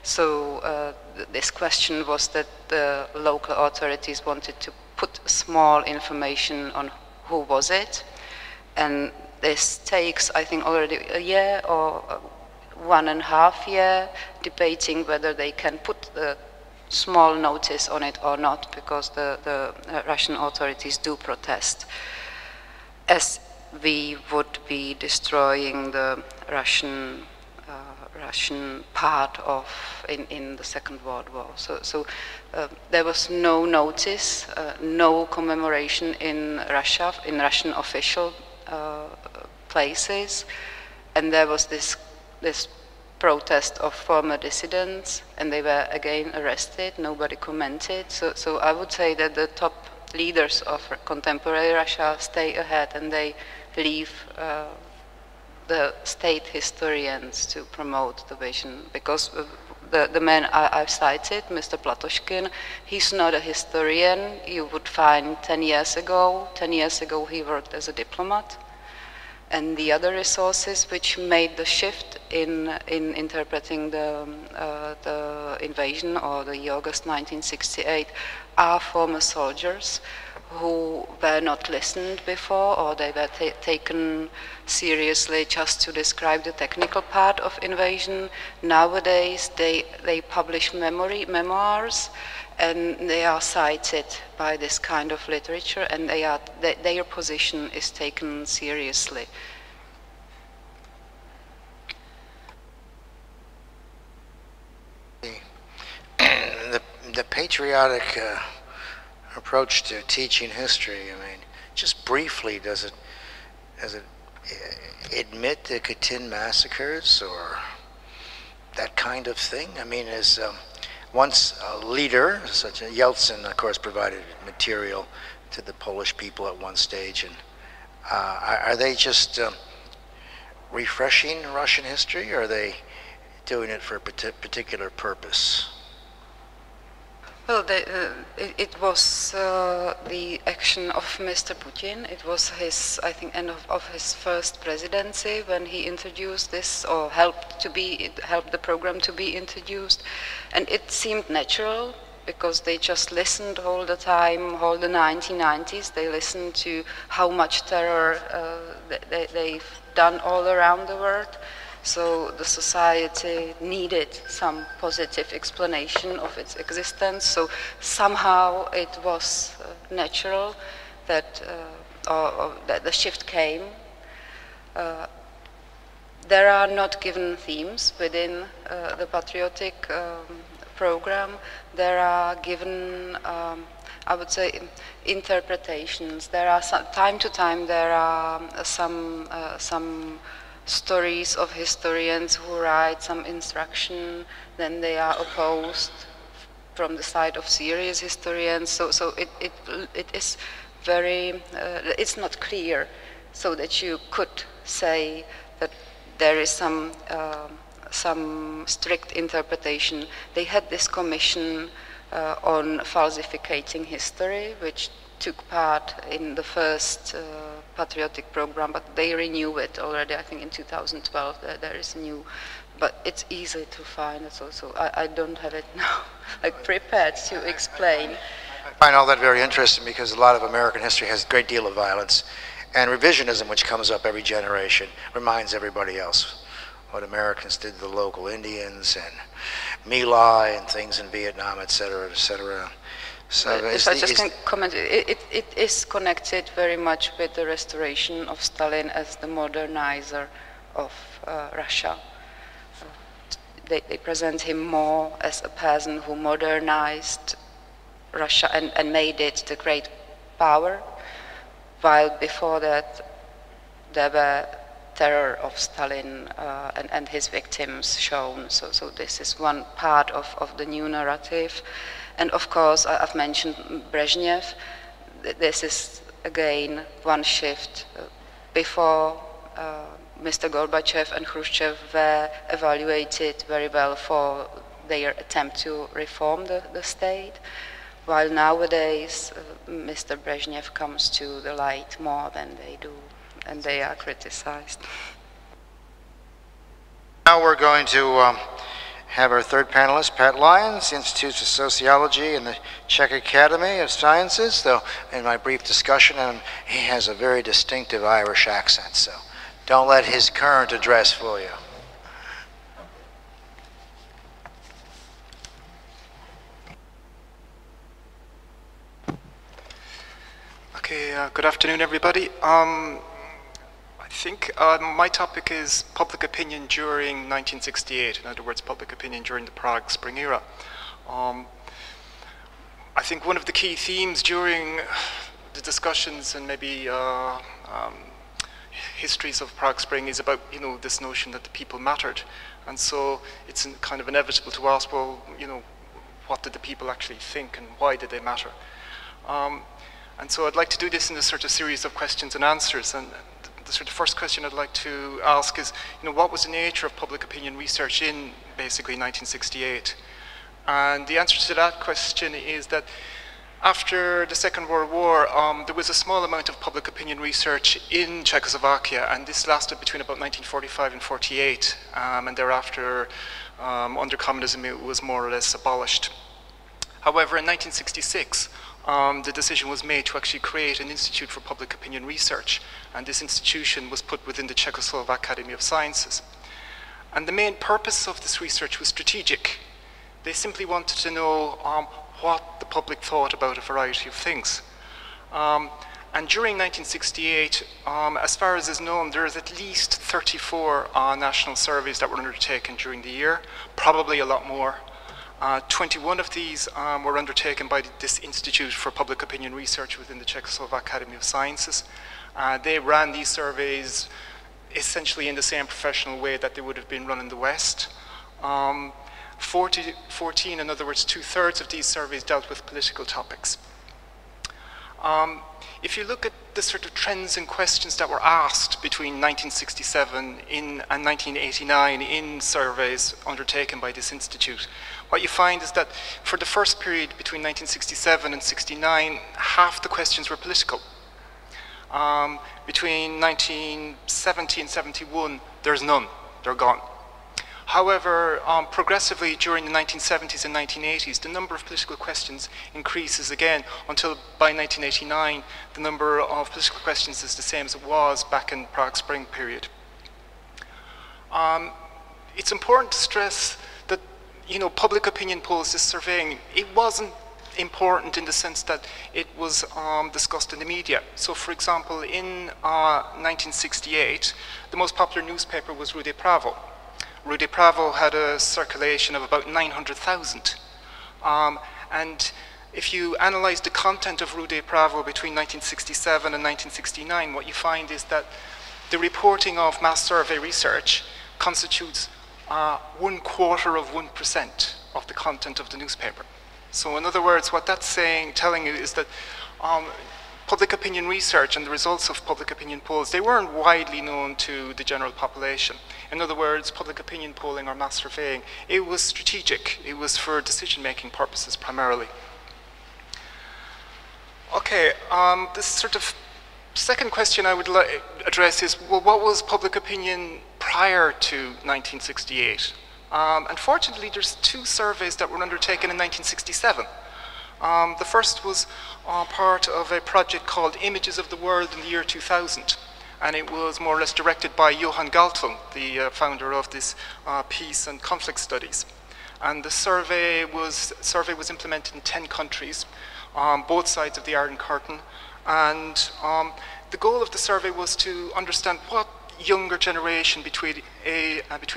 So this question was that the local authorities wanted to put small information on who was it. And this takes, I think, already a year or 1.5 years debating whether they can put the small notice on it or not, because the Russian authorities do protest, as we would be destroying the Russian part of in the Second World War. So there was no notice, no commemoration in Russia, in Russian official places, and there was this protest of former dissidents, and they were again arrested. Nobody commented. So I would say that the top leaders of contemporary Russia stay ahead, and they leave the state historians to promote the vision, because the man I've cited, Mr. Platoshkin, he's not a historian. You would find 10 years ago he worked as a diplomat. And the other resources which made the shift in interpreting the invasion or the August 1968 are former soldiers who were not listened before, or they were taken seriously just to describe the technical part of invasion. Nowadays they publish memoirs, and they are cited by this kind of literature, and their position is taken seriously. The patriotic approach to teaching history, I mean, just briefly, does it admit the Katyn massacres or that kind of thing? I mean, as once a leader, such as Yeltsin, of course, provided material to the Polish people at one stage, and are they just refreshing Russian history, or are they doing it for a particular purpose? Well, it was the action of Mr. Putin. It was his, I think, end of his first presidency when he introduced this, or helped the program to be introduced, and it seemed natural because they just listened all the time, all the 1990s. They listened to how much terror they've done all around the world. So the society needed some positive explanation of its existence. So somehow it was natural that, that the shift came. There are not given themes within the Patriotic program. There are given, I would say, interpretations. There are time to time there are some stories of historians who write some instruction, then they are opposed from the side of serious historians. So it is very, it's not clear, so that you could say that there is some strict interpretation. They had this commission on falsificating history, which took part in the first Patriotic program, but they renew it already, I think in 2012, there is new, but it's easy to find it also. I don't have it now, like prepared to explain. I find all that very interesting because a lot of American history has a great deal of violence, and revisionism, which comes up every generation, reminds everybody else what Americans did to the local Indians and My Lai and things in Vietnam, et cetera, et cetera. So if I just can comment, it is connected very much with the restoration of Stalin as the modernizer of Russia. They present him more as a person who modernized Russia and made it the great power, while before that there were terror of Stalin and his victims shown. So this is one part of the new narrative. And of course, I've mentioned Brezhnev. This is again one shift. Before, Mr. Gorbachev and Khrushchev were evaluated very well for their attempt to reform the state, while nowadays Mr. Brezhnev comes to the light more than they do, and they are criticized. Now we're going to have our third panelist, Pat Lyons, Institute of Sociology in the Czech Academy of Sciences. So in my brief discussion, he has a very distinctive Irish accent, so don't let his current address fool you. Okay, good afternoon, everybody. I think my topic is public opinion during 1968, in other words, public opinion during the Prague Spring era. I think one of the key themes during the discussions and maybe histories of Prague Spring is about, you know, this notion that the people mattered. And so it's kind of inevitable to ask, well, you know, what did the people actually think and why did they matter? And so I'd like to do this in a sort of series of questions and answers. And the sort of first question I'd like to ask is, you know, what was the nature of public opinion research in basically 1968? And the answer to that question is that after the Second World War, there was a small amount of public opinion research in Czechoslovakia, and this lasted between about 1945 and 48, and thereafter, under communism, it was more or less abolished. However, in 1966, the decision was made to actually create an Institute for Public Opinion Research, and this institution was put within the Czechoslovak Academy of Sciences. And the main purpose of this research was strategic. They simply wanted to know what the public thought about a variety of things. And during 1968, as far as is known, there's at least 34 national surveys that were undertaken during the year, probably a lot more. 21 of these were undertaken by this Institute for Public Opinion Research within the Czechoslovak Academy of Sciences. They ran these surveys essentially in the same professional way that they would have been run in the West. 14, in other words, 2/3 of these surveys dealt with political topics. If you look at the sort of trends and questions that were asked between 1967 and 1989 in surveys undertaken by this institute, what you find is that for the first period between 1967 and 69, half the questions were political. Between 1970 and 71, there's none, they're gone. However, progressively during the 1970s and 1980s, the number of political questions increases again until by 1989, the number of political questions is the same as it was back in Prague Spring period. It's important to stress that, you know, public opinion polls, this surveying, it wasn't important in the sense that it was discussed in the media. So, for example, in 1968, the most popular newspaper was Rude Pravo. Rude Pravo had a circulation of about 900,000. And if you analyze the content of Rude Pravo between 1967 and 1969, what you find is that the reporting of mass survey research constitutes 1/4% of the content of the newspaper. So in other words, what that's telling you is that public opinion research and the results of public opinion polls, they weren't widely known to the general population. In other words, public opinion polling or mass surveying, it was strategic. It was for decision-making purposes primarily. Okay, this sort of second question I would address is, well, what was public opinion prior to 1968? Unfortunately, there's 2 surveys that were undertaken in 1967. The first was part of a project called Images of the World in the year 2000. And it was more or less directed by Johan Galtung, the founder of this peace and conflict studies. And the survey was implemented in 10 countries, both sides of the Iron Curtain. And the goal of the survey was to understand what younger generation between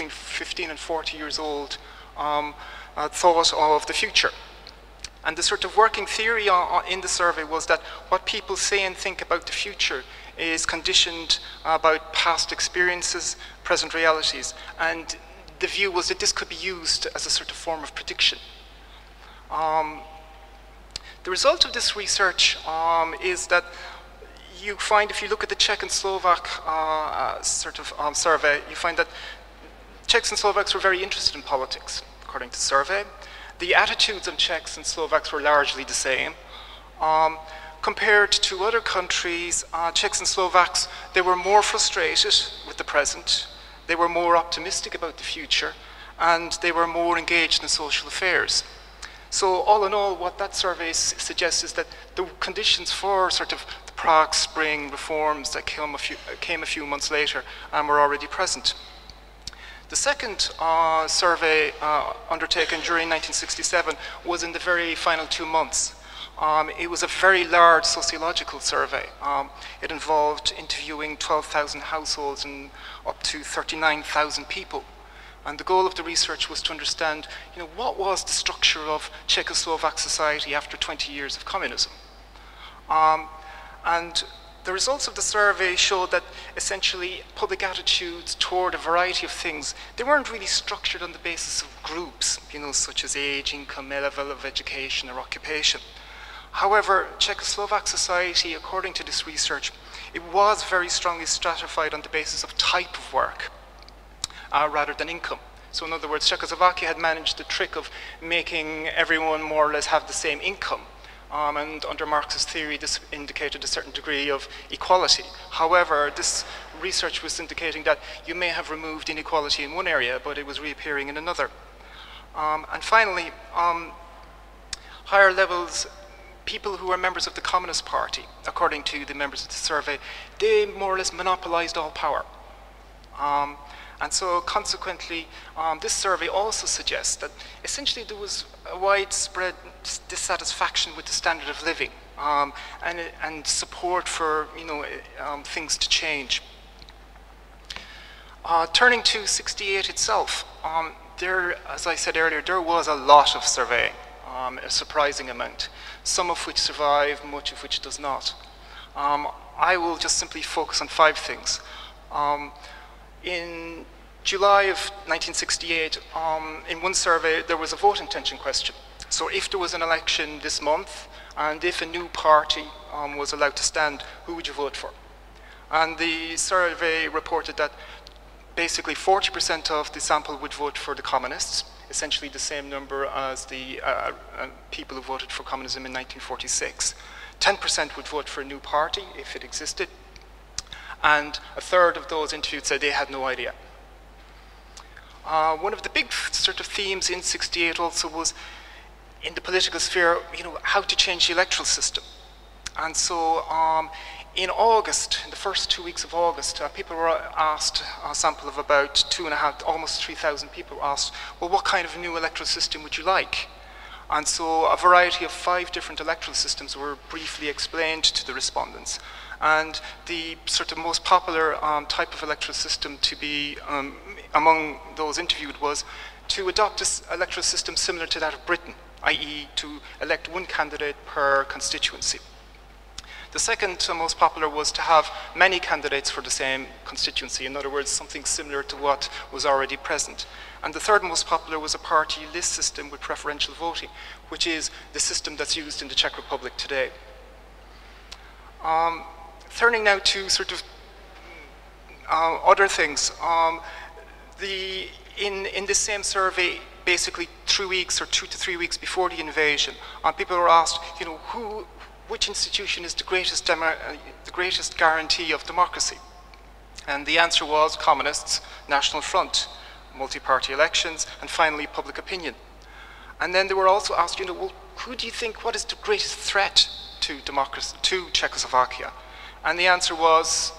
15 and 40 years old thought of the future. And the sort of working theory in the survey was that what people say and think about the future is conditioned about past experiences, present realities, and the view was that this could be used as a sort of form of prediction. The result of this research is that you find, if you look at the Czech and Slovak survey, you find that Czechs and Slovaks were very interested in politics, according to the survey. The attitudes of Czechs and Slovaks were largely the same. Compared to other countries, Czechs and Slovaks, they were more frustrated with the present, they were more optimistic about the future, and they were more engaged in social affairs. So all in all, what that survey suggests is that the conditions for sort of the Prague Spring reforms that came a few months later were already present. The second survey undertaken during 1967 was in the very final 2 months. It was a very large sociological survey. It involved interviewing 12,000 households and up to 39,000 people. And the goal of the research was to understand, you know, what was the structure of Czechoslovak society after 20 years of communism. And the results of the survey showed that essentially public attitudes toward a variety of things, they weren't really structured on the basis of groups, you know, such as age, income, level of education or occupation. However, Czechoslovak society, according to this research, it was very strongly stratified on the basis of type of work rather than income. So in other words, Czechoslovakia had managed the trick of making everyone more or less have the same income. And under Marx's theory, this indicated a certain degree of equality. However, this research was indicating that you may have removed inequality in one area, but it was reappearing in another. And finally, higher levels, people who were members of the Communist Party, according to the members of the survey, they more or less monopolized all power. And so consequently, this survey also suggests that essentially there was a widespread dissatisfaction with the standard of living and support for, you know, things to change. Turning to 68 itself, there, as I said earlier, there was a lot of surveying, a surprising amount, some of which survive, much of which does not. I will just simply focus on 5 things. In July of 1968, in one survey, there was a vote intention question. So if there was an election this month, and if a new party was allowed to stand, who would you vote for? And the survey reported that basically 40% of the sample would vote for the communists, essentially the same number as the people who voted for communism in 1946. 10% would vote for a new party, if it existed, and a third of those interviewed said they had no idea. One of the big sort of themes in 68 also was in the political sphere, you know, how to change the electoral system. And so in August, in the first 2 weeks of August, people were asked, a sample of about 2,500, almost 3,000 people were asked, well, what kind of a new electoral system would you like? And so a variety of 5 different electoral systems were briefly explained to the respondents. And the sort of most popular type of electoral system to be among those interviewed was to adopt an electoral system similar to that of Britain, i.e. to elect 1 candidate per constituency. The second most popular was to have many candidates for the same constituency, in other words, something similar to what was already present. And the third most popular was a party list system with preferential voting, which is the system that's used in the Czech Republic today. Turning now to sort of other things, in this same survey, basically 3 weeks or 2 to 3 weeks before the invasion, people were asked, you know, which institution is the greatest guarantee of democracy? And the answer was communists, National Front, multi-party elections, and finally public opinion. And then they were also asked, you know, well, who do you think, what is the greatest threat to democracy, to Czechoslovakia? And the answer was,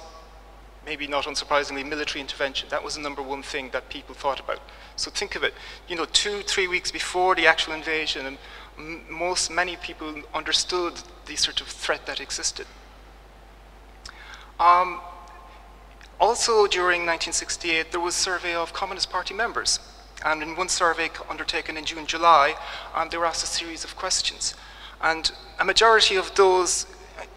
maybe not unsurprisingly, military intervention. That was the #1 thing that people thought about. So think of it, you know, 2 to 3 weeks before the actual invasion, and many people understood the sort of threat that existed. Also during 1968, there was a survey of Communist Party members. And in one survey undertaken in June, July, they were asked a series of questions. And a majority of those,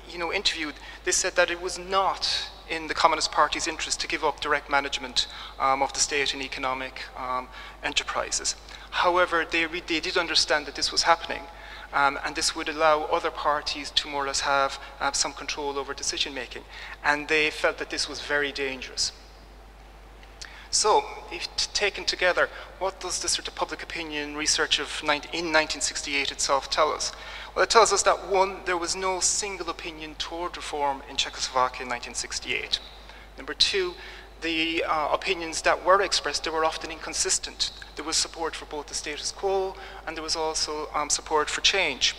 you know, interviewed, they said that it was not in the Communist Party's interest to give up direct management of the state and economic enterprises. However, they did understand that this was happening, and this would allow other parties to more or less have some control over decision making. And they felt that this was very dangerous. So, if taken together, what does the sort of public opinion research in 1968 itself tell us? Well, it tells us that 1, there was no single opinion toward reform in Czechoslovakia in 1968. Number 2, the opinions that were expressed, they were often inconsistent. There was support for both the status quo, and there was also support for change.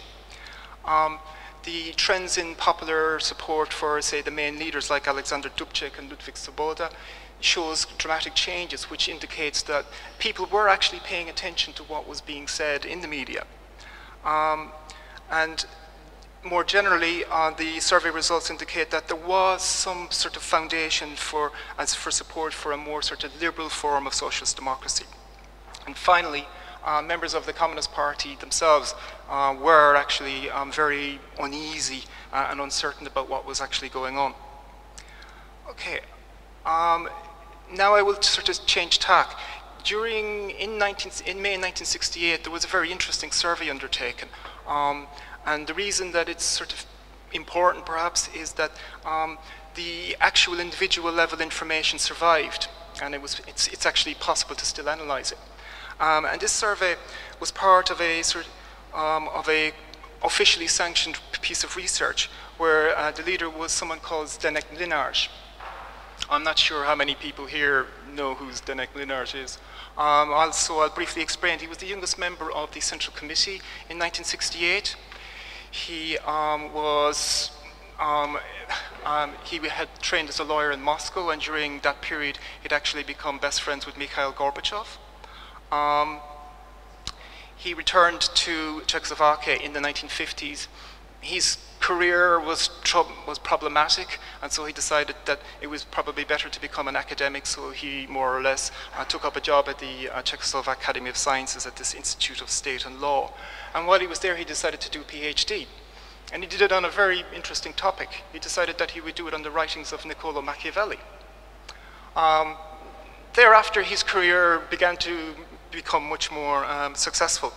The trends in popular support for, say, the main leaders like Alexander Dubček and Ludvík Svoboda shows dramatic changes, which indicates that people were actually paying attention to what was being said in the media. And more generally, the survey results indicate that there was some sort of foundation for support for a more sort of liberal form of socialist democracy. And finally, members of the Communist Party themselves were actually very uneasy and uncertain about what was actually going on. Okay, now I will sort of change tack. In May 1968, there was a very interesting survey undertaken. And the reason that it's sort of important, perhaps, is that the actual individual level information survived, and it's actually possible to still analyze it. And this survey was part of a officially sanctioned piece of research, where the leader was someone called Zdeněk Mlynář. I'm not sure how many people here know who Zdeněk Mlynář is. I'll briefly explain. He was the youngest member of the Central Committee in 1968. He had trained as a lawyer in Moscow, and during that period, he'd actually become best friends with Mikhail Gorbachev. He returned to Czechoslovakia in the 1950s. His career was problematic, and so he decided that it was probably better to become an academic, so he more or less took up a job at the Czechoslovak Academy of Sciences at this Institute of State and Law. And while he was there, he decided to do a PhD. And he did it on a very interesting topic. He decided that he would do it on the writings of Niccolò Machiavelli. Thereafter, his career began to become much more successful.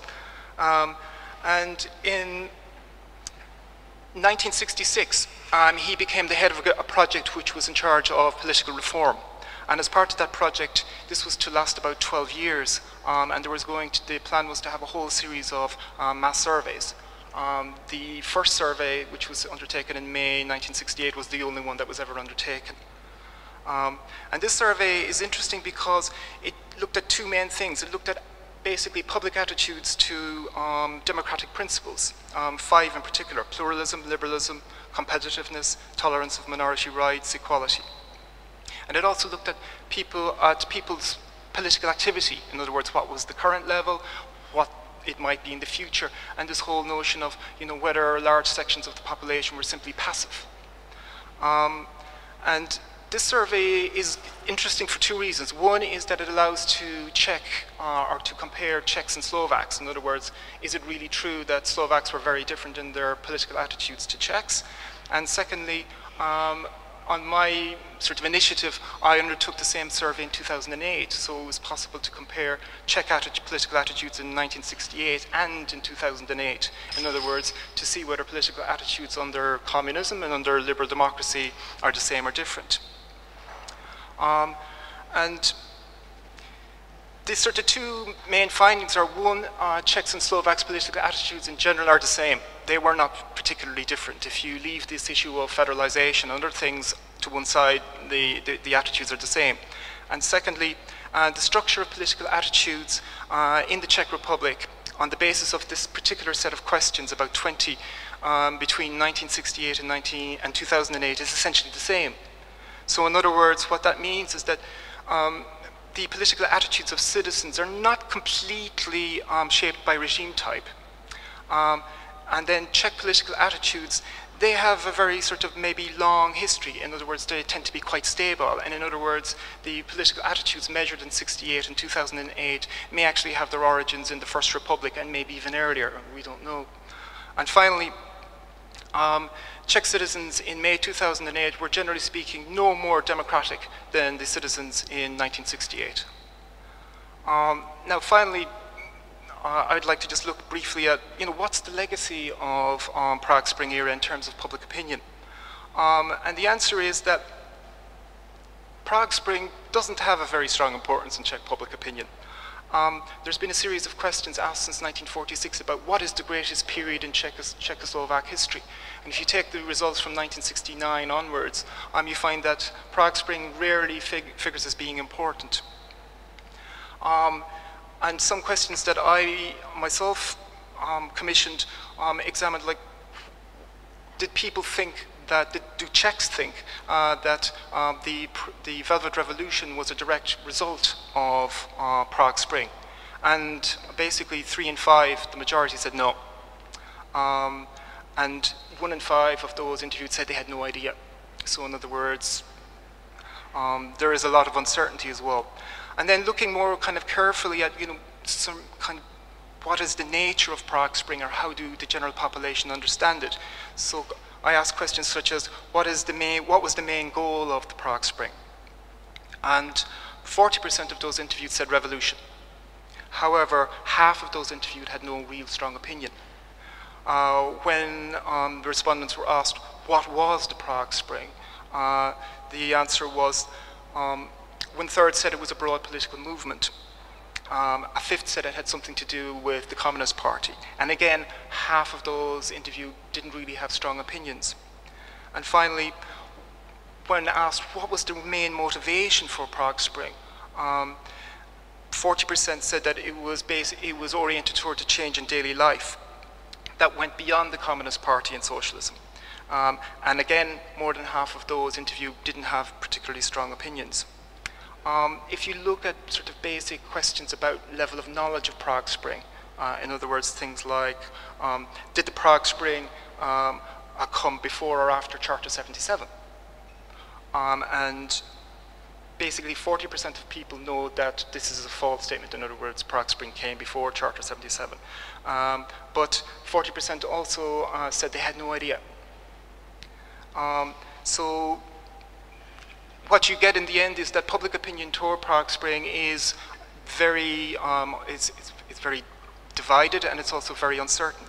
And in 1966, he became the head of a project which was in charge of political reform. And as part of that project, this was to last about 12 years. And the plan was to have a whole series of mass surveys. The first survey, which was undertaken in May 1968, was the only one that was ever undertaken. And this survey is interesting because it looked at two main things. It looked at basically public attitudes to democratic principles, 5 in particular: pluralism, liberalism, competitiveness, tolerance of minority rights, equality. And it also looked at people's political activity. In other words, what was the current level, what it might be in the future, and this whole notion of whether large sections of the population were simply passive. And this survey is interesting for two reasons. One is that it allows to check or to compare Czechs and Slovaks. In other words, is it really true that Slovaks were very different in their political attitudes to Czechs? And secondly, on my sort of initiative, I undertook the same survey in 2008, so it was possible to compare Czech political attitudes in 1968 and in 2008. In other words, to see whether political attitudes under communism and under liberal democracy are the same or different. And these sort of two main findings are, one, Czechs and Slovaks' political attitudes in general are the same. They were not particularly different. If you leave this issue of federalization and other things to one side, the attitudes are the same. And secondly, the structure of political attitudes in the Czech Republic on the basis of this particular set of questions, about 20 between 1968 and 2008, is essentially the same. So in other words, what that means is that the political attitudes of citizens are not completely shaped by regime type. And then Czech political attitudes, they have a very sort of maybe long history. In other words, they tend to be quite stable. And in other words, the political attitudes measured in 68 and 2008 may actually have their origins in the First Republic and maybe even earlier. We don't know. And finally, Czech citizens in May 2008 were generally speaking no more democratic than the citizens in 1968. Now finally, I'd like to just look briefly at, what's the legacy of Prague Spring era in terms of public opinion? And the answer is that Prague Spring doesn't have a very strong importance in Czech public opinion. There's been a series of questions asked since 1946 about what is the greatest period in Czechoslovak history. And if you take the results from 1969 onwards, you find that Prague Spring rarely figures as being important. And some questions that I myself commissioned examined, like, did people think that, do Czechs think that the Velvet Revolution was a direct result of Prague Spring? And basically 3 in 5, the majority said no. And 1 in 5 of those interviewed said they had no idea. So in other words, there is a lot of uncertainty as well. And then looking more kind of carefully at, some kind of what is the nature of Prague Spring, or how do the general population understand it? So I asked questions such as, what was the main goal of the Prague Spring? And 40% of those interviewed said revolution. However, half of those interviewed had no real strong opinion. When the respondents were asked, what was the Prague Spring? The answer was, 1/3 said it was a broad political movement. A fifth said it had something to do with the Communist Party. And again, half of those interviewed didn't really have strong opinions. And finally, when asked what was the main motivation for Prague Spring, 40% said that it was oriented toward a change in daily life that went beyond the Communist Party and socialism. And again, more than half of those interviewed didn't have particularly strong opinions. If you look at sort of basic questions about level of knowledge of Prague Spring, in other words, things like, did the Prague Spring come before or after Charter 77? And basically 40% of people know that this is a false statement. In other words, Prague Spring came before Charter 77. But 40% also said they had no idea. So what you get in the end is that public opinion toward Prague Spring is very, it's very divided, and it's also very uncertain.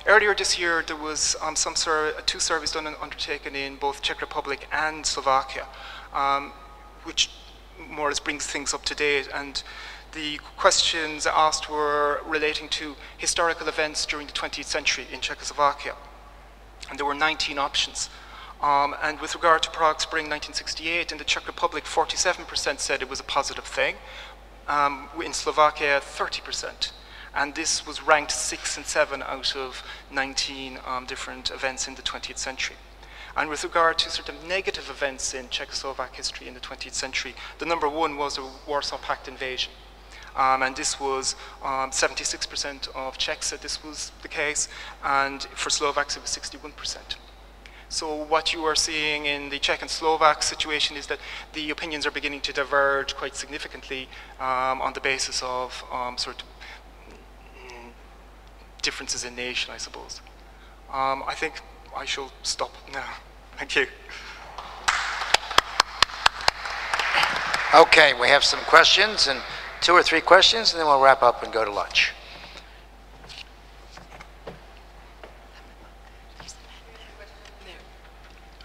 Earlier this year, there was two surveys undertaken in both Czech Republic and Slovakia, which more or less brings things up to date. And the questions asked were relating to historical events during the 20th century in Czechoslovakia. And there were 19 options. And with regard to Prague Spring 1968, in the Czech Republic, 47% said it was a positive thing. In Slovakia, 30%. And this was ranked 6 and 7 out of 19 different events in the 20th century. And with regard to sort of negative events in Czechoslovak history in the 20th century, the number one was the Warsaw Pact invasion. And this was 76% of Czechs said this was the case, and for Slovaks it was 61%. So what you are seeing in the Czech and Slovak situation is that the opinions are beginning to diverge quite significantly on the basis of sort of differences in nation, I suppose. I think I shall stop now. Thank you. Okay, we have some questions, and 2 or 3 questions, and then we'll wrap up and go to lunch.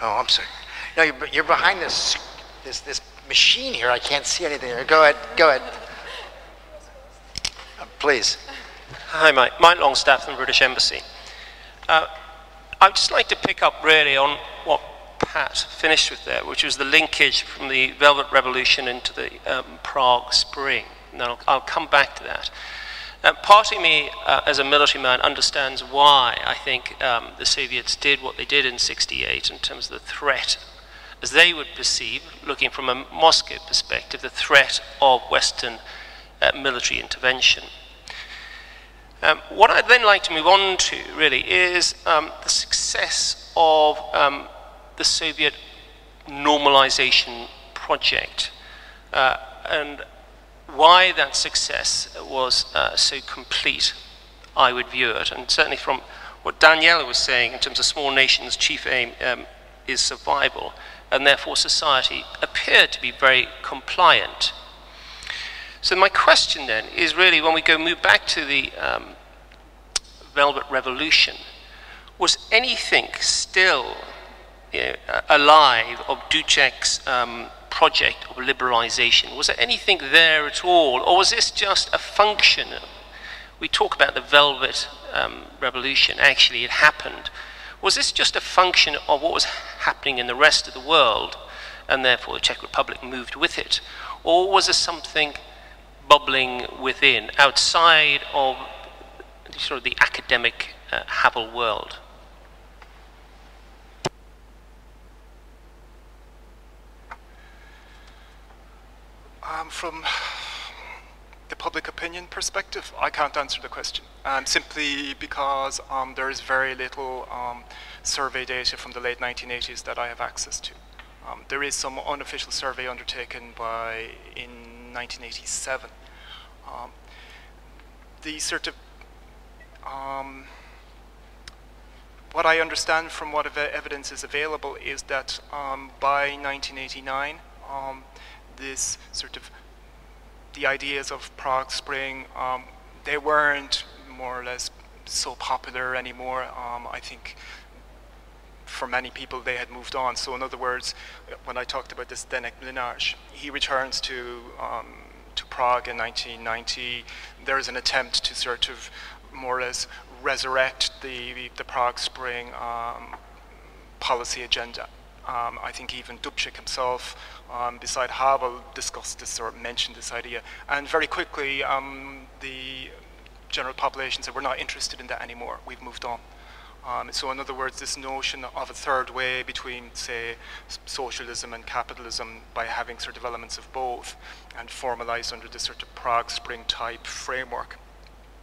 Oh, I'm sorry. No, you're behind this machine here. I can't see anything here. Go ahead. Go ahead. Please. Hi, Mike Longstaff from the British Embassy. I'd just like to pick up really on what Pat finished with there, which was the linkage from the Velvet Revolution into the Prague Spring. And I'll come back to that. Part of me, as a military man, understands why I think the Soviets did what they did in '68 in terms of the threat, as they would perceive, looking from a Moscow perspective, the threat of Western military intervention. What I'd then like to move on to, really, is the success of the Soviet normalization project, and why that success was so complete, I would view it. And certainly from what Daniela was saying in terms of small nations' chief aim is survival, and therefore society appeared to be very compliant. So my question then is really, when we move back to the Velvet Revolution, was anything still alive of Ducek's project of liberalization? Was there anything there at all, or was this just a function? We talk about the Velvet Revolution, actually it happened. Was this just a function of what was happening in the rest of the world, and therefore the Czech Republic moved with it? Or was there something bubbling within, outside of sort of the academic Havel world? From the public opinion perspective, I can't answer the question, simply because there is very little survey data from the late 1980s that I have access to. There is some unofficial survey undertaken in 1987. the sort of what I understand from what evidence is available is that by 1989, this sort of the ideas of Prague Spring, they weren't more or less so popular anymore. I think for many people they had moved on. So in other words, when I talked about this Zdeněk Mlynář, he returns to Prague in 1990. There is an attempt to sort of more or less resurrect the Prague Spring policy agenda. I think even Dubček himself, beside Havel, discussed this or mentioned this idea. And very quickly, the general population said, we're not interested in that anymore, we've moved on. So in other words, this notion of a third way between, say, socialism and capitalism by having sort of elements of both and formalized under this sort of Prague Spring type framework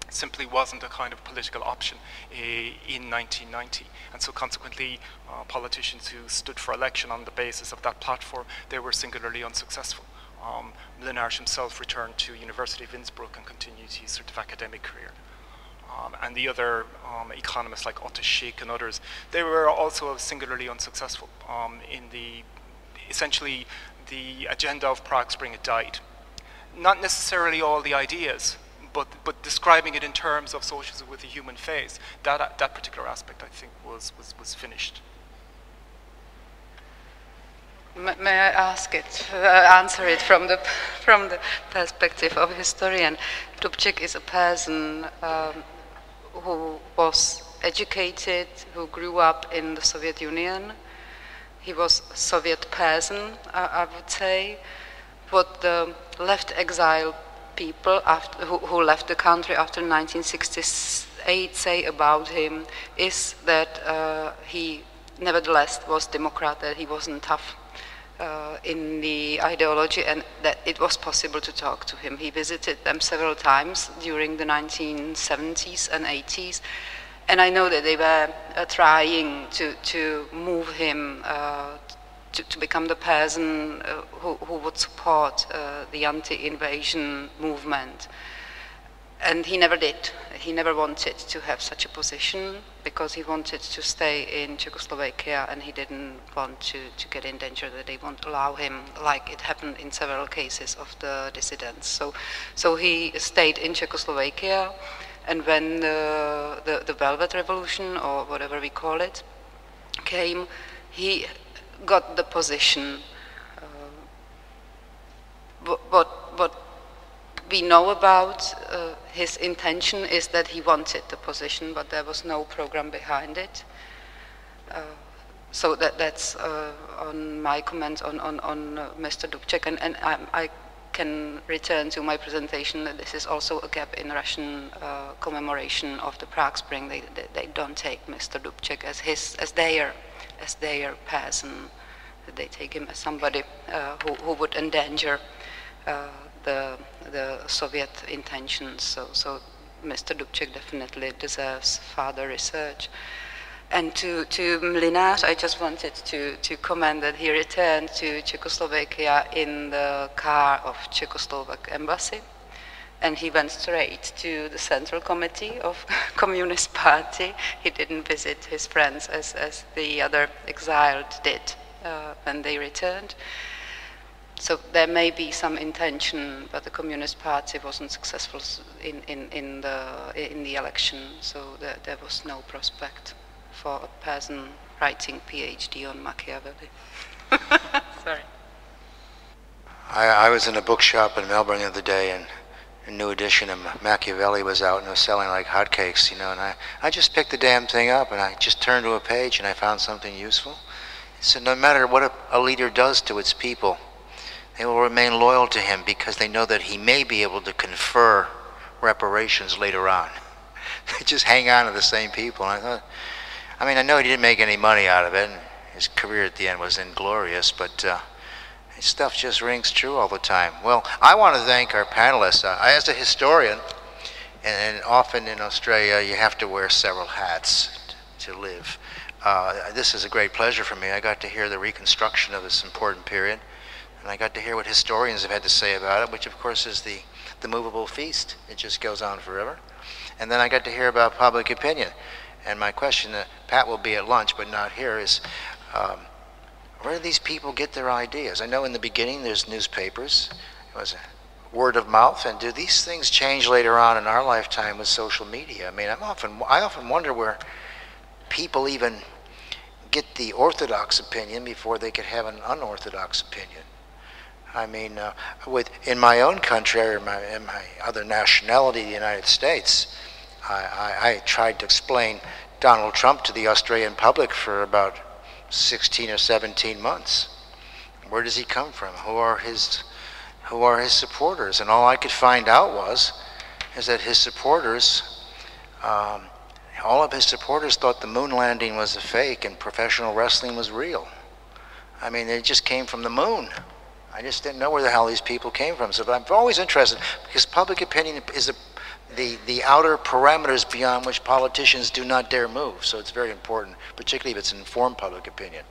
simply wasn't a kind of political option in 1990. And so consequently, politicians who stood for election on the basis of that platform, they were singularly unsuccessful. Mlynář himself returned to University of Innsbruck and continued his sort of academic career. And the other economists like Otto Schick and others, they were also singularly unsuccessful. Essentially, the agenda of Prague Spring had died. Not necessarily all the ideas, but describing it in terms of socialism with a human face, that particular aspect, I think, was finished. May I answer it from the perspective of a historian? Dubček is a person who was educated, who grew up in the Soviet Union. He was a Soviet person, I would say. What the left exile people who left the country after 1968 say about him is that he nevertheless was Democrat, that he wasn't tough in the ideology, and that it was possible to talk to him. He visited them several times during the 1970s and 80s, and I know that they were trying to move him to become the person who would support the anti-invasion movement. And he never did. He never wanted to have such a position because he wanted to stay in Czechoslovakia, and he didn't want to get in danger that they won't allow him, like it happened in several cases of the dissidents. So he stayed in Czechoslovakia, and when the Velvet Revolution, or whatever we call it, came, he got the position. What we know about his intention is that he wanted the position, but there was no program behind it. So that's on my comment on Mr. Dubček, and I can return to my presentation that this is also a gap in Russian commemoration of the Prague Spring. They don't take Mr. Dubček as their person. They take him as somebody who would endanger the Soviet intentions. So Mr. Dubček definitely deserves further research. And to Mlynář, I just wanted to comment that he returned to Czechoslovakia in the car of Czechoslovak embassy, and he went straight to the Central Committee of Communist Party. He didn't visit his friends as the other exiled did when they returned. So there may be some intention, but the Communist Party wasn't successful in the election, so there was no prospect for a person writing PhD on Machiavelli. Sorry. I was in a bookshop in Melbourne the other day, and a new edition of Machiavelli was out, and it was selling like hotcakes, you know, and I just picked the damn thing up, and I just turned to a page, and I found something useful. So no matter what a leader does to its people, they will remain loyal to him because they know that he may be able to confer reparations later on. They just hang on to the same people. And I thought, I mean, I know he didn't make any money out of it, and his career at the end was inglorious, but his stuff just rings true all the time. Well, I want to thank our panelists. As a historian, and often in Australia, you have to wear several hats to live. This is a great pleasure for me. I got to hear the reconstruction of this important period, and I got to hear what historians have had to say about it, which of course is the the movable feast. It just goes on forever. And then I got to hear about public opinion. And my question, Pat will be at lunch but not here, is where do these people get their ideas? I know in the beginning there's newspapers. It was word of mouth. And do these things change later on in our lifetime with social media? I mean, I often wonder where people even get the orthodox opinion before they could have an unorthodox opinion. I mean, in my own country or in my other nationality, the United States, I tried to explain Donald Trump to the Australian public for about 16 or 17 months. Where does he come from? Who are his supporters? And all I could find out is that his supporters, all of his supporters thought the moon landing was a fake and professional wrestling was real. I mean, they just came from the moon. I just didn't know where the hell these people came from. So, but I'm always interested because public opinion is the outer parameters beyond which politicians do not dare move. So it's very important, particularly if it's informed public opinion.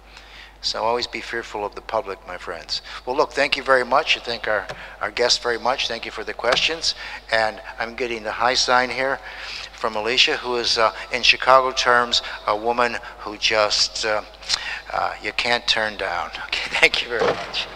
So always be fearful of the public, my friends. Well, look, thank you very much. I thank our guests very much. Thank you for the questions. And I'm getting the high sign here from Alicia, who is, in Chicago terms, a woman who just, you can't turn down. Okay, thank you very much.